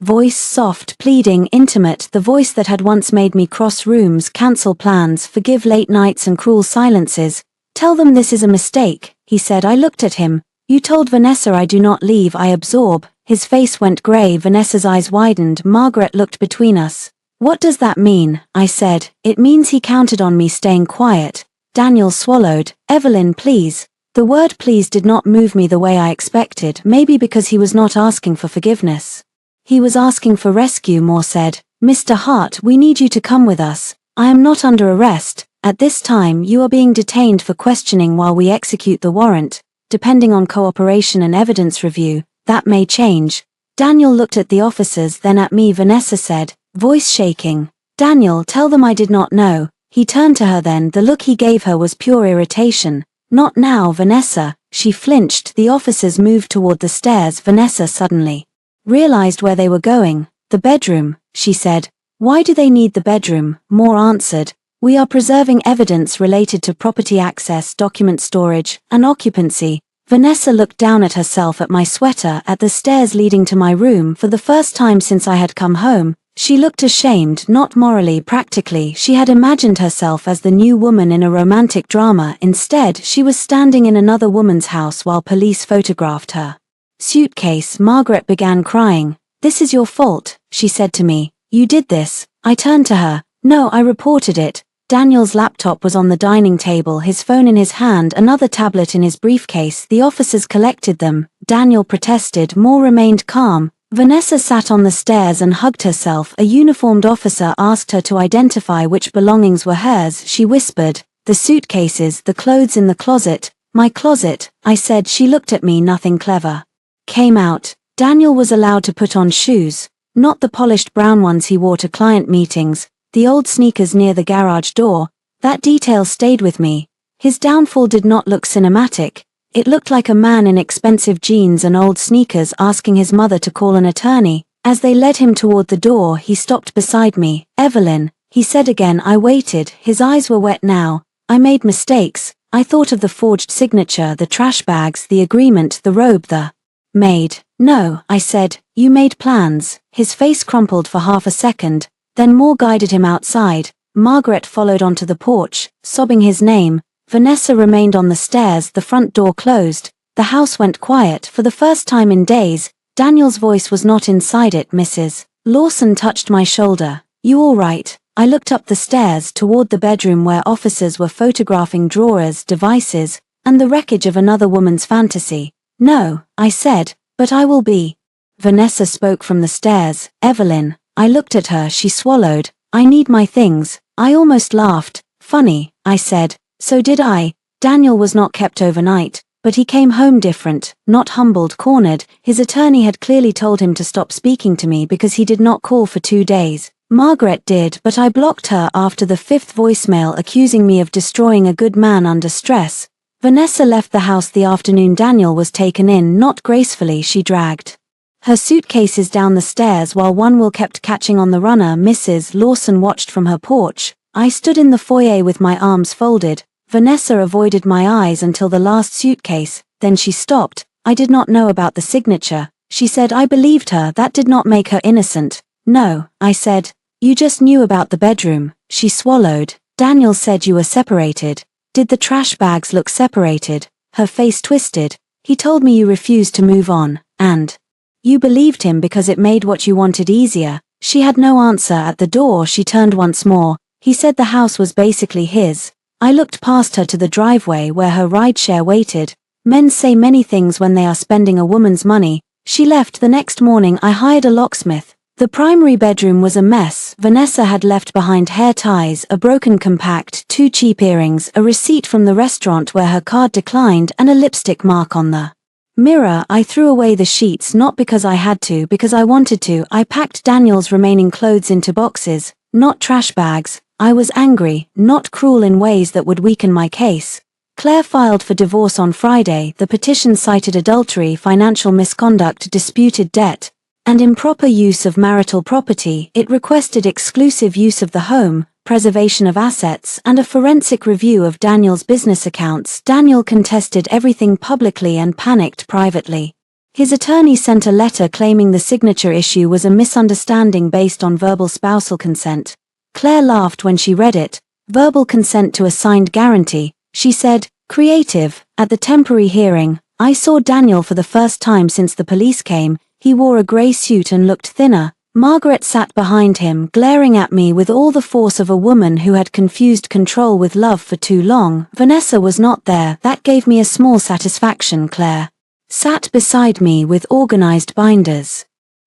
voice, soft, pleading, intimate, the voice that had once made me cross rooms, cancel plans, forgive late nights and cruel silences. "Tell them this is a mistake," he said. I looked at him. "You told Vanessa I do not leave, I absorb." His face went gray. Vanessa's eyes widened. Margaret looked between us. "What does that mean?" I said. "It means he counted on me staying quiet." Daniel swallowed. "Evelyn, please." The word please did not move me the way I expected, maybe because he was not asking for forgiveness. He was asking for rescue. Moore said, "Mr. Hart, we need you to come with us. I am not under arrest. At this time you are being detained for questioning while we execute the warrant. Depending on cooperation and evidence review, that may change." Daniel looked at the officers, then at me. Vanessa said, voice shaking, "Daniel, tell them I did not know." He turned to her then. The look he gave her was pure irritation. "Not now, Vanessa." She flinched. The officers moved toward the stairs. Vanessa suddenly realized where they were going. "The bedroom," she said. "Why do they need the bedroom?" Moore answered. "We are preserving evidence related to property access, document storage, and occupancy." Vanessa looked down at herself, at my sweater, at the stairs leading to my room. For the first time since I had come home, she looked ashamed, not morally, practically. She had imagined herself as the new woman in a romantic drama. Instead, she was standing in another woman's house while police photographed her suitcase. Margaret began crying. "This is your fault," she said to me. "You did this." I turned to her. "No, I reported it." Daniel's laptop was on the dining table, his phone in his hand, another tablet in his briefcase. The officers collected them. Daniel protested. Moore remained calm. Vanessa sat on the stairs and hugged herself. A uniformed officer asked her to identify which belongings were hers. She whispered, "The suitcases, the clothes in the closet." "My closet," I said. She looked at me. Nothing clever came out. Daniel was allowed to put on shoes, not the polished brown ones he wore to client meetings, the old sneakers near the garage door. That detail stayed with me. His downfall did not look cinematic. It looked like a man in expensive jeans and old sneakers asking his mother to call an attorney. As they led him toward the door, he stopped beside me. "Evelyn," he said again. I waited. His eyes were wet now. "I made mistakes. I thought of the forged signature, the trash bags, the agreement, the robe, the maid." "No," I said, "you made plans." His face crumpled for half a second, then more guided him outside. Margaret followed onto the porch, sobbing his name. Vanessa remained on the stairs. The front door closed. The house went quiet. For the first time in days, Daniel's voice was not inside it. Mrs. Lawson touched my shoulder. "You all right?" I looked up the stairs toward the bedroom where officers were photographing drawers, devices, and the wreckage of another woman's fantasy. "No," I said, "but I will be." Vanessa spoke from the stairs. "Evelyn." I looked at her. She swallowed. "I need my things." I almost laughed. "Funny," I said. "So did I." Daniel was not kept overnight, but he came home different, not humbled, cornered. His attorney had clearly told him to stop speaking to me because he did not call for 2 days. Margaret did, but I blocked her after the 5th voicemail accusing me of destroying a good man under stress. Vanessa left the house the afternoon Daniel was taken in. Not gracefully. She dragged her suitcases down the stairs while one wheel kept catching on the runner. Mrs. Lawson watched from her porch. I stood in the foyer with my arms folded. Vanessa avoided my eyes until the last suitcase, then she stopped. "I did not know about the signature," she said. I believed her. That did not make her innocent. "No," I said. "You just knew about the bedroom." She swallowed. "Daniel said you were separated." "Did the trash bags look separated?" Her face twisted. "He told me you refused to move on, and you believed him because it made what you wanted easier." She had no answer. At the door she turned once more. "He said the house was basically his." I looked past her to the driveway where her rideshare waited. Men say many things when they are spending a woman's money. She left. The next morning I hired a locksmith. The primary bedroom was a mess. Vanessa had left behind hair ties, a broken compact, 2 cheap earrings, a receipt from the restaurant where her card declined, and a lipstick mark on the mirror. I threw away the sheets, not because I had to, because I wanted to. I packed Daniel's remaining clothes into boxes, not trash bags. I was angry, not cruel in ways that would weaken my case. Claire filed for divorce on Friday. The petition cited adultery, financial misconduct, disputed debt, and improper use of marital property. It requested exclusive use of the home, preservation of assets, and a forensic review of Daniel's business accounts. Daniel contested everything publicly and panicked privately. His attorney sent a letter claiming the signature issue was a misunderstanding based on verbal spousal consent. Claire laughed when she read it. Verbal consent to a signed guarantee, she said. Creative. At the temporary hearing, I saw Daniel for the first time since the police came. He wore a grey suit and looked thinner. Margaret sat behind him, glaring at me with all the force of a woman who had confused control with love for too long. Vanessa was not there. That gave me a small satisfaction. Claire sat beside me with organized binders.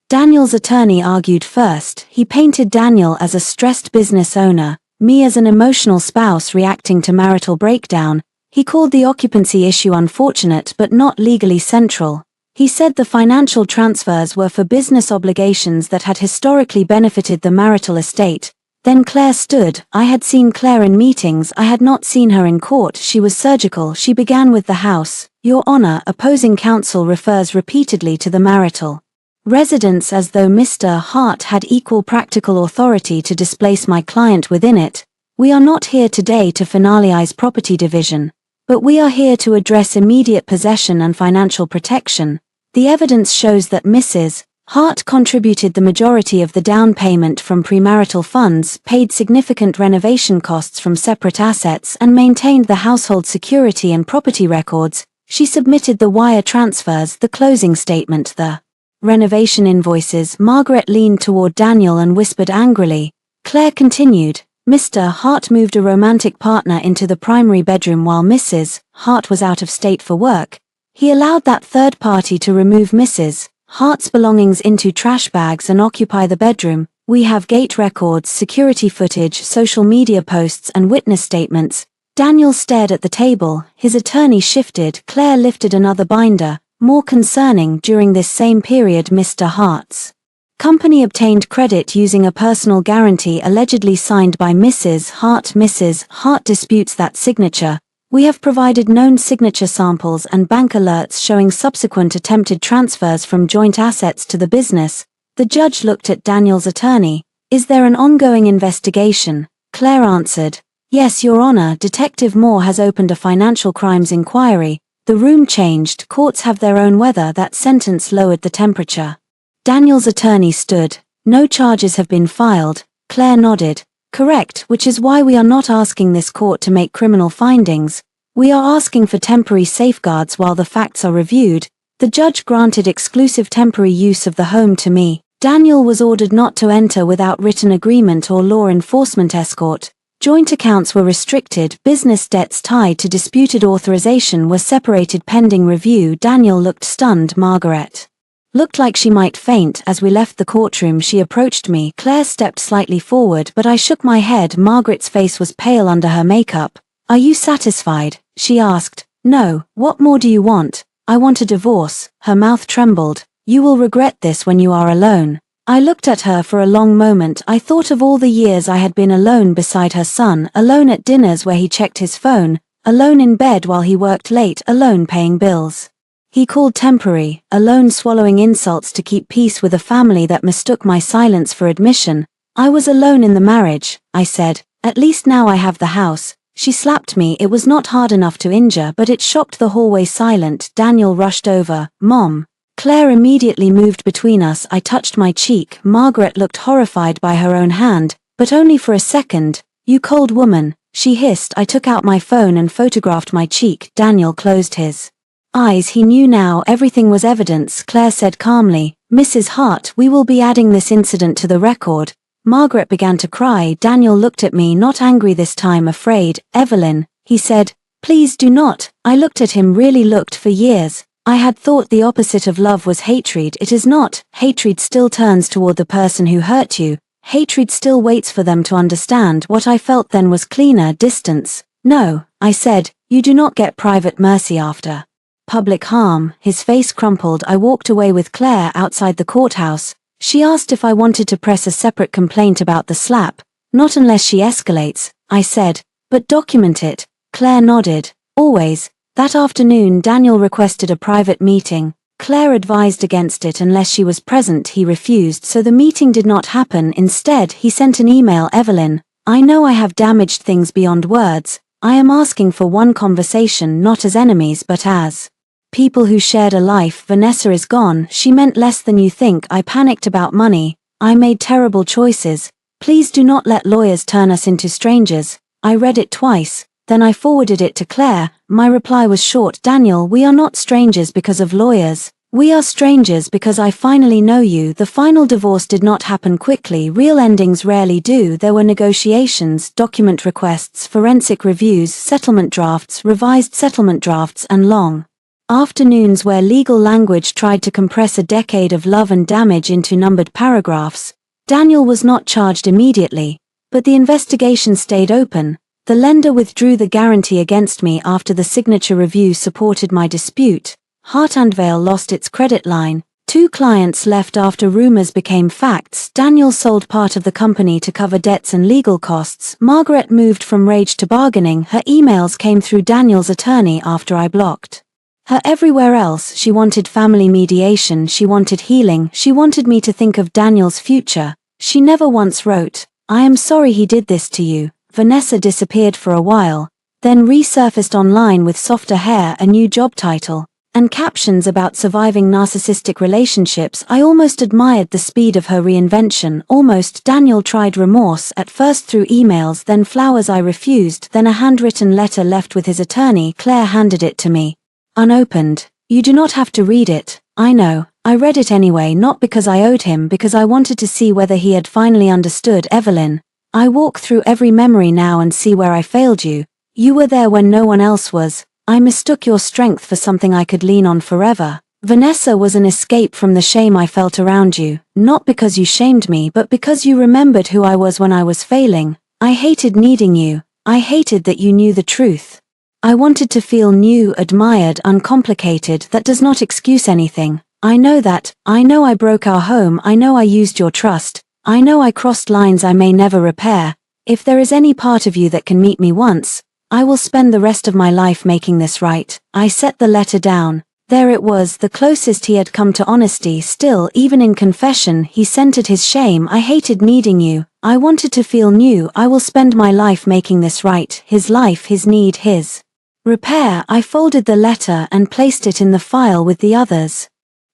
Daniel's attorney argued first. He painted Daniel as a stressed business owner, me as an emotional spouse reacting to marital breakdown. He called the occupancy issue unfortunate but not legally central. He said the financial transfers were for business obligations that had historically benefited the marital estate. Then Claire stood. I had seen Claire in meetings. I had not seen her in court. She was surgical. She began with the house. Your Honor, opposing counsel refers repeatedly to the marital residence as though Mr. Hart had equal practical authority to displace my client within it. We are not here today to finalize property division, but we are here to address immediate possession and financial protection. The evidence shows that Mrs. Hart contributed the majority of the down payment from premarital funds, paid significant renovation costs from separate assets, and maintained the household security and property records. She submitted the wire transfers, the closing statement, the renovation invoices. Margaret leaned toward Daniel and whispered angrily. Claire continued. Mr. Hart moved a romantic partner into the primary bedroom while Mrs. Hart was out of state for work. He allowed that third party to remove Mrs. Hart's belongings into trash bags and occupy the bedroom. We have gate records, security footage, social media posts and witness statements. Daniel stared at the table, his attorney shifted, Claire lifted another binder. More concerning, during this same period Mr. Hart's company obtained credit using a personal guarantee allegedly signed by Mrs. Hart. Mrs. Hart disputes that signature. We have provided known signature samples and bank alerts showing subsequent attempted transfers from joint assets to the business. The judge looked at Daniel's attorney. Is there an ongoing investigation? Claire answered, Yes, Your Honor. Detective Moore has opened a financial crimes inquiry. The room changed. Courts have their own weather. That sentence lowered the temperature. Daniel's attorney stood. No charges have been filed. Claire nodded. Correct, which is why we are not asking this court to make criminal findings. We are asking for temporary safeguards while the facts are reviewed. The judge granted exclusive temporary use of the home to me. Daniel was ordered not to enter without written agreement or law enforcement escort. Joint accounts were restricted. Business debts tied to disputed authorization were separated pending review. Daniel looked stunned. Margaret looked like she might faint. As we left the courtroom she approached me. Claire stepped slightly forward but I shook my head. Margaret's face was pale under her makeup. Are you satisfied? She asked. No, what more do you want? I want a divorce. Her mouth trembled. You will regret this when you are alone. I looked at her for a long moment. I thought of all the years I had been alone beside her son, alone at dinners where he checked his phone, alone in bed while he worked late, alone paying bills he called temporary, alone swallowing insults to keep peace with a family that mistook my silence for admission. I was alone in the marriage, I said. At least now I have the house. She slapped me. It was not hard enough to injure, but it shocked the hallway silent. Daniel rushed over. Mom. Claire immediately moved between us. I touched my cheek. Margaret looked horrified by her own hand, but only for a second. You cold woman, she hissed. I took out my phone and photographed my cheek. Daniel closed his eyes. He knew now. Everything was evidence. Claire said calmly, Mrs. Hart, we will be adding this incident to the record. Margaret began to cry. Daniel looked at me, not angry this time, afraid. Evelyn, he said, please do not. I looked at him, really looked. For years I had thought the opposite of love was hatred. It is not. Hatred still turns toward the person who hurt you. Hatred still waits for them to understand. What I felt then was cleaner distance. No, I said, you do not get private mercy after public harm. His face crumpled. I walked away with Claire outside the courthouse. She asked if I wanted to press a separate complaint about the slap. Not unless she escalates, I said, but document it. Claire nodded. Always. That afternoon Daniel requested a private meeting. Claire advised against it unless she was present. He refused, so the meeting did not happen. Instead, he sent an email. Evelyn, I know I have damaged things beyond words. I am asking for one conversation, not as enemies but as people who shared a life. Vanessa is gone. She meant less than you think. I panicked about money. I made terrible choices. Please do not let lawyers turn us into strangers. I read it twice. Then I forwarded it to Claire. My reply was short. Daniel, we are not strangers because of lawyers. We are strangers because I finally know you. The final divorce did not happen quickly. Real endings rarely do. There were negotiations, document requests, forensic reviews, settlement drafts, revised settlement drafts, and long afternoons where legal language tried to compress a decade of love and damage into numbered paragraphs. Daniel was not charged immediately, but the investigation stayed open. The lender withdrew the guarantee against me after the signature review supported my dispute. Hart and Vale lost its credit line. 2 clients left after rumors became facts. Daniel sold part of the company to cover debts and legal costs. Margaret moved from rage to bargaining. Her emails came through Daniel's attorney after I blocked her everywhere else. She wanted family mediation. She wanted healing. She wanted me to think of Daniel's future. She never once wrote, I am sorry he did this to you. Vanessa disappeared for a while, then resurfaced online with softer hair, a new job title, and captions about surviving narcissistic relationships. I almost admired the speed of her reinvention. Almost. Daniel tried remorse, at first through emails, then flowers. I refused, then a handwritten letter left with his attorney. Claire handed it to me. Unopened. You do not have to read it. I know. I read it anyway, not because I owed him, because I wanted to see whether he had finally understood. Evelyn, I walk through every memory now and see where I failed you. You were there when no one else was. I mistook your strength for something I could lean on forever. Vanessa was an escape from the shame I felt around you, not because you shamed me but because you remembered who I was when I was failing. I hated needing you. I hated that you knew the truth. I wanted to feel new, admired, uncomplicated. That does not excuse anything. I know that. I know I broke our home. I know I used your trust. I know I crossed lines I may never repair. If there is any part of you that can meet me once, I will spend the rest of my life making this right. I set the letter down. There it was, the closest he had come to honesty. Still, even in confession, he scented his shame. I hated needing you. I wanted to feel new. I will spend my life making this right. His life, his need, his repair. I folded the letter and placed it in the file with the others.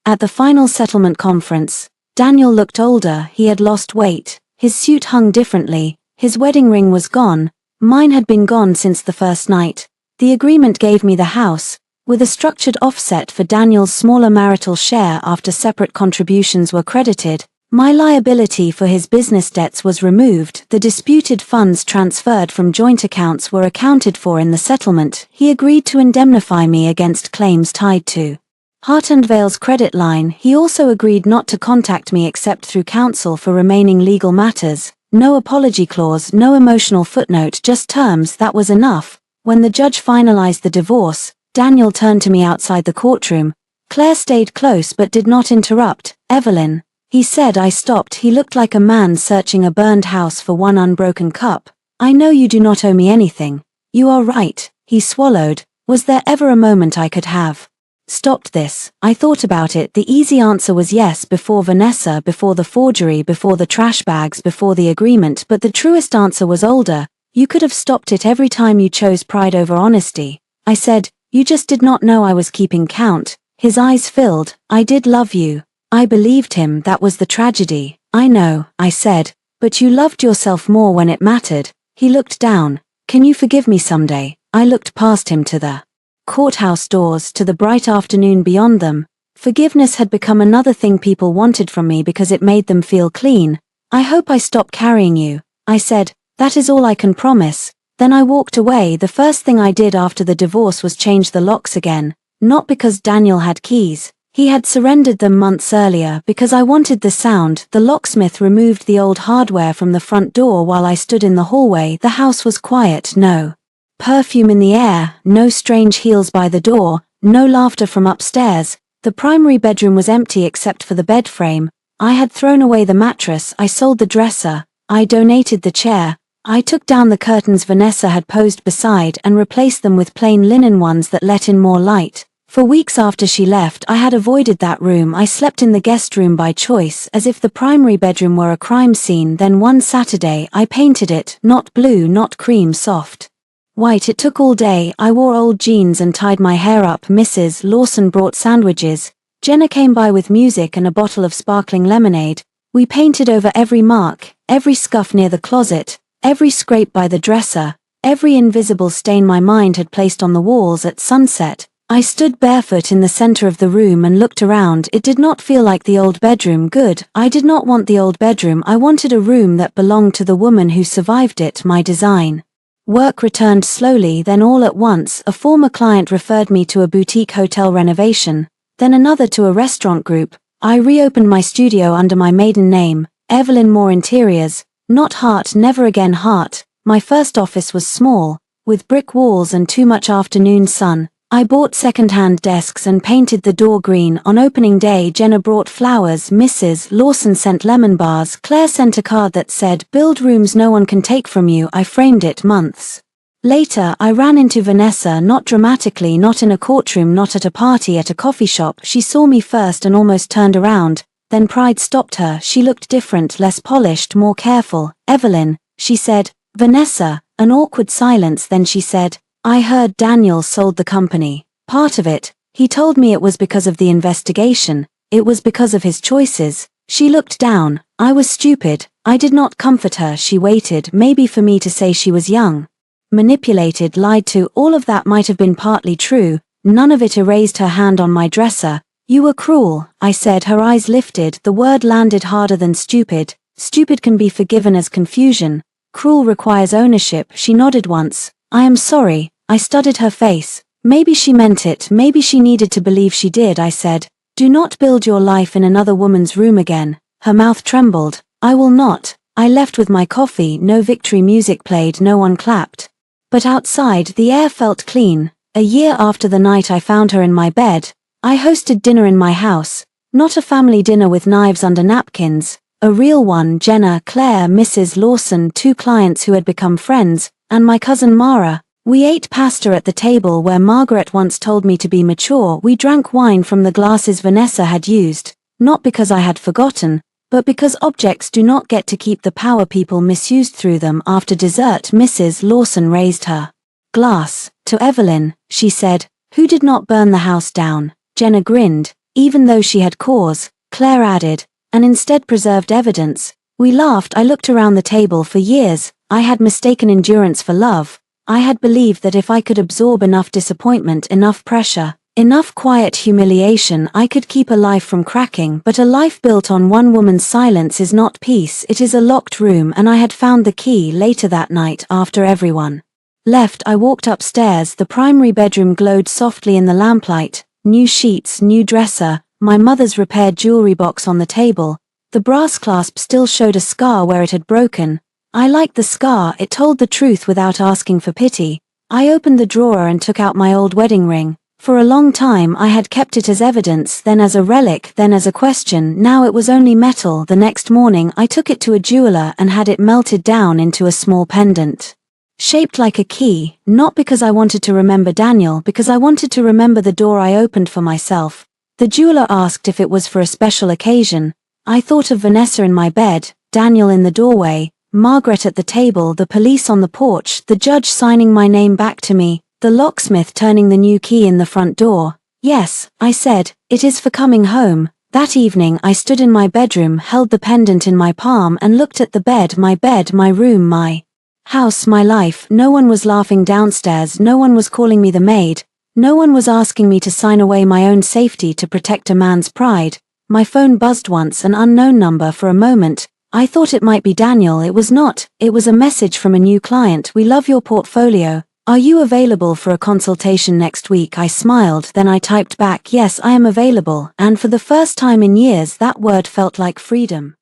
At the final settlement conference, Daniel looked older. He had lost weight. His suit hung differently. His wedding ring was gone. Mine had been gone since the first night. The agreement gave me the house, with a structured offset for Daniel's smaller marital share after separate contributions were credited. My liability for his business debts was removed. The disputed funds transferred from joint accounts were accounted for in the settlement. He agreed to indemnify me against claims tied to Hart and Vale's credit line. He also agreed not to contact me except through counsel for remaining legal matters. No apology clause, no emotional footnote, just terms. That was enough. When the judge finalized the divorce, Daniel turned to me outside the courtroom. Claire stayed close but did not interrupt. Evelyn, he said. I stopped. He looked like a man searching a burned house for one unbroken cup. I know you do not owe me anything. You are right. He swallowed. Was there ever a moment I could have stopped this? I thought about it. The easy answer was yes, before Vanessa, before the forgery, before the trash bags, before the agreement, but the truest answer was older. You could have stopped it every time you chose pride over honesty. I said, you just did not know I was keeping count. His eyes filled. I did love you. I believed him. That was the tragedy. I know, I said, but you loved yourself more when it mattered. He looked down. Can you forgive me someday? I looked past him to the courthouse doors, to the bright afternoon beyond them. Forgiveness had become another thing people wanted from me because it made them feel clean. I hope I stop carrying you. I said, that is all I can promise. Then I walked away. The first thing I did after the divorce was change the locks again. Not because Daniel had keys. He had surrendered them months earlier. Because I wanted the sound. The locksmith removed the old hardware from the front door while I stood in the hallway. The house was quiet. No perfume in the air. No strange heels by the door. No laughter from upstairs. The primary bedroom was empty except for the bed frame. I had thrown away the mattress. I sold the dresser. I donated the chair. I took down the curtains Vanessa had posed beside and replaced them with plain linen ones that let in more light. For weeks after she left, I had avoided that room. I slept in the guest room by choice, as if the primary bedroom were a crime scene. Then one Saturday, I painted it, not blue, not cream, soft white. It took all day. I wore old jeans and tied my hair up. Mrs. Lawson brought sandwiches. Jenna came by with music and a bottle of sparkling lemonade. We painted over every mark, every scuff near the closet, every scrape by the dresser, every invisible stain my mind had placed on the walls. At sunset, I stood barefoot in the center of the room and looked around. It did not feel like the old bedroom. Good. I did not want the old bedroom. I wanted a room that belonged to the woman who survived it. My design work returned slowly. Then all at once, a former client referred me to a boutique hotel renovation, then another to a restaurant group. I reopened my studio under my maiden name, Evelyn Moore Interiors. Not Hart, never again Hart. My first office was small, with brick walls and too much afternoon sun. I bought second-hand desks and painted the door green. On opening day, Jenna brought flowers. Mrs. Lawson sent lemon bars. Claire sent a card that said, "Build rooms no one can take from you." I framed it. Months later, I ran into Vanessa, not dramatically, not in a courtroom, not at a party, at a coffee shop. She saw me first and almost turned around. Then pride stopped her. She looked different, less polished, more careful. "Evelyn," she said. "Vanessa." An awkward silence. Then she said, "I heard Daniel sold the company. Part of it. He told me it was because of the investigation. It was because of his choices." She looked down. I was stupid. I did not comfort her. She waited, maybe for me to say she was young, manipulated, lied to. All of that might have been partly true. None of it erased her hand on my dresser. "You were cruel," I said. Her eyes lifted. The word landed harder than stupid. Stupid can be forgiven as confusion. Cruel requires ownership. She nodded once. "I am sorry." I studied her face. Maybe she meant it. Maybe she needed to believe she did. I said, Do not build your life in another woman's room again. Her mouth trembled. I will not. I left with my coffee, no victory music played, no one clapped. But outside, the air felt clean. A year after the night I found her in my bed, I hosted dinner in my house. Not a family dinner with knives under napkins. A real one. Jenna, Claire, Mrs. Lawson, 2 clients who had become friends, and my cousin Mara. We ate pasta at the table where Margaret once told me to be mature. We drank wine from the glasses Vanessa had used, not because I had forgotten, but because objects do not get to keep the power people misused through them. After dessert, Mrs. Lawson raised her glass. To Evelyn, she said, who did not burn the house down. Jenna grinned, even though she had cause. Claire added, and instead preserved evidence. We laughed. I looked around the table. For years, I had mistaken endurance for love. I had believed that if I could absorb enough disappointment, enough pressure, enough quiet humiliation, I could keep a life from cracking. But a life built on one woman's silence is not peace, it is a locked room, and I had found the key. Later that night, after everyone left, I walked upstairs. The primary bedroom glowed softly in the lamplight. New sheets, new dresser, my mother's repaired jewelry box on the table. The brass clasp still showed a scar where it had broken. I liked the scar, it told the truth without asking for pity. I opened the drawer and took out my old wedding ring. For a long time I had kept it as evidence, then as a relic, then as a question. Now it was only metal. The next morning I took it to a jeweler and had it melted down into a small pendant, shaped like a key, not because I wanted to remember Daniel, because I wanted to remember the door I opened for myself. The jeweler asked if it was for a special occasion. I thought of Vanessa in my bed, Daniel in the doorway, Margaret at the table, the police on the porch, the judge signing my name back to me, the locksmith turning the new key in the front door. Yes, I said, it is for coming home. That evening I stood in my bedroom, held the pendant in my palm and looked at the bed, my room, my house, my life. No one was laughing downstairs, no one was calling me the maid, no one was asking me to sign away my own safety to protect a man's pride. My phone buzzed once, an unknown number. For a moment, I thought it might be Daniel. It was not. It was a message from a new client. We love your portfolio. Are you available for a consultation next week? I smiled, then I typed back, yes, I am available, and for the first time in years that word felt like freedom.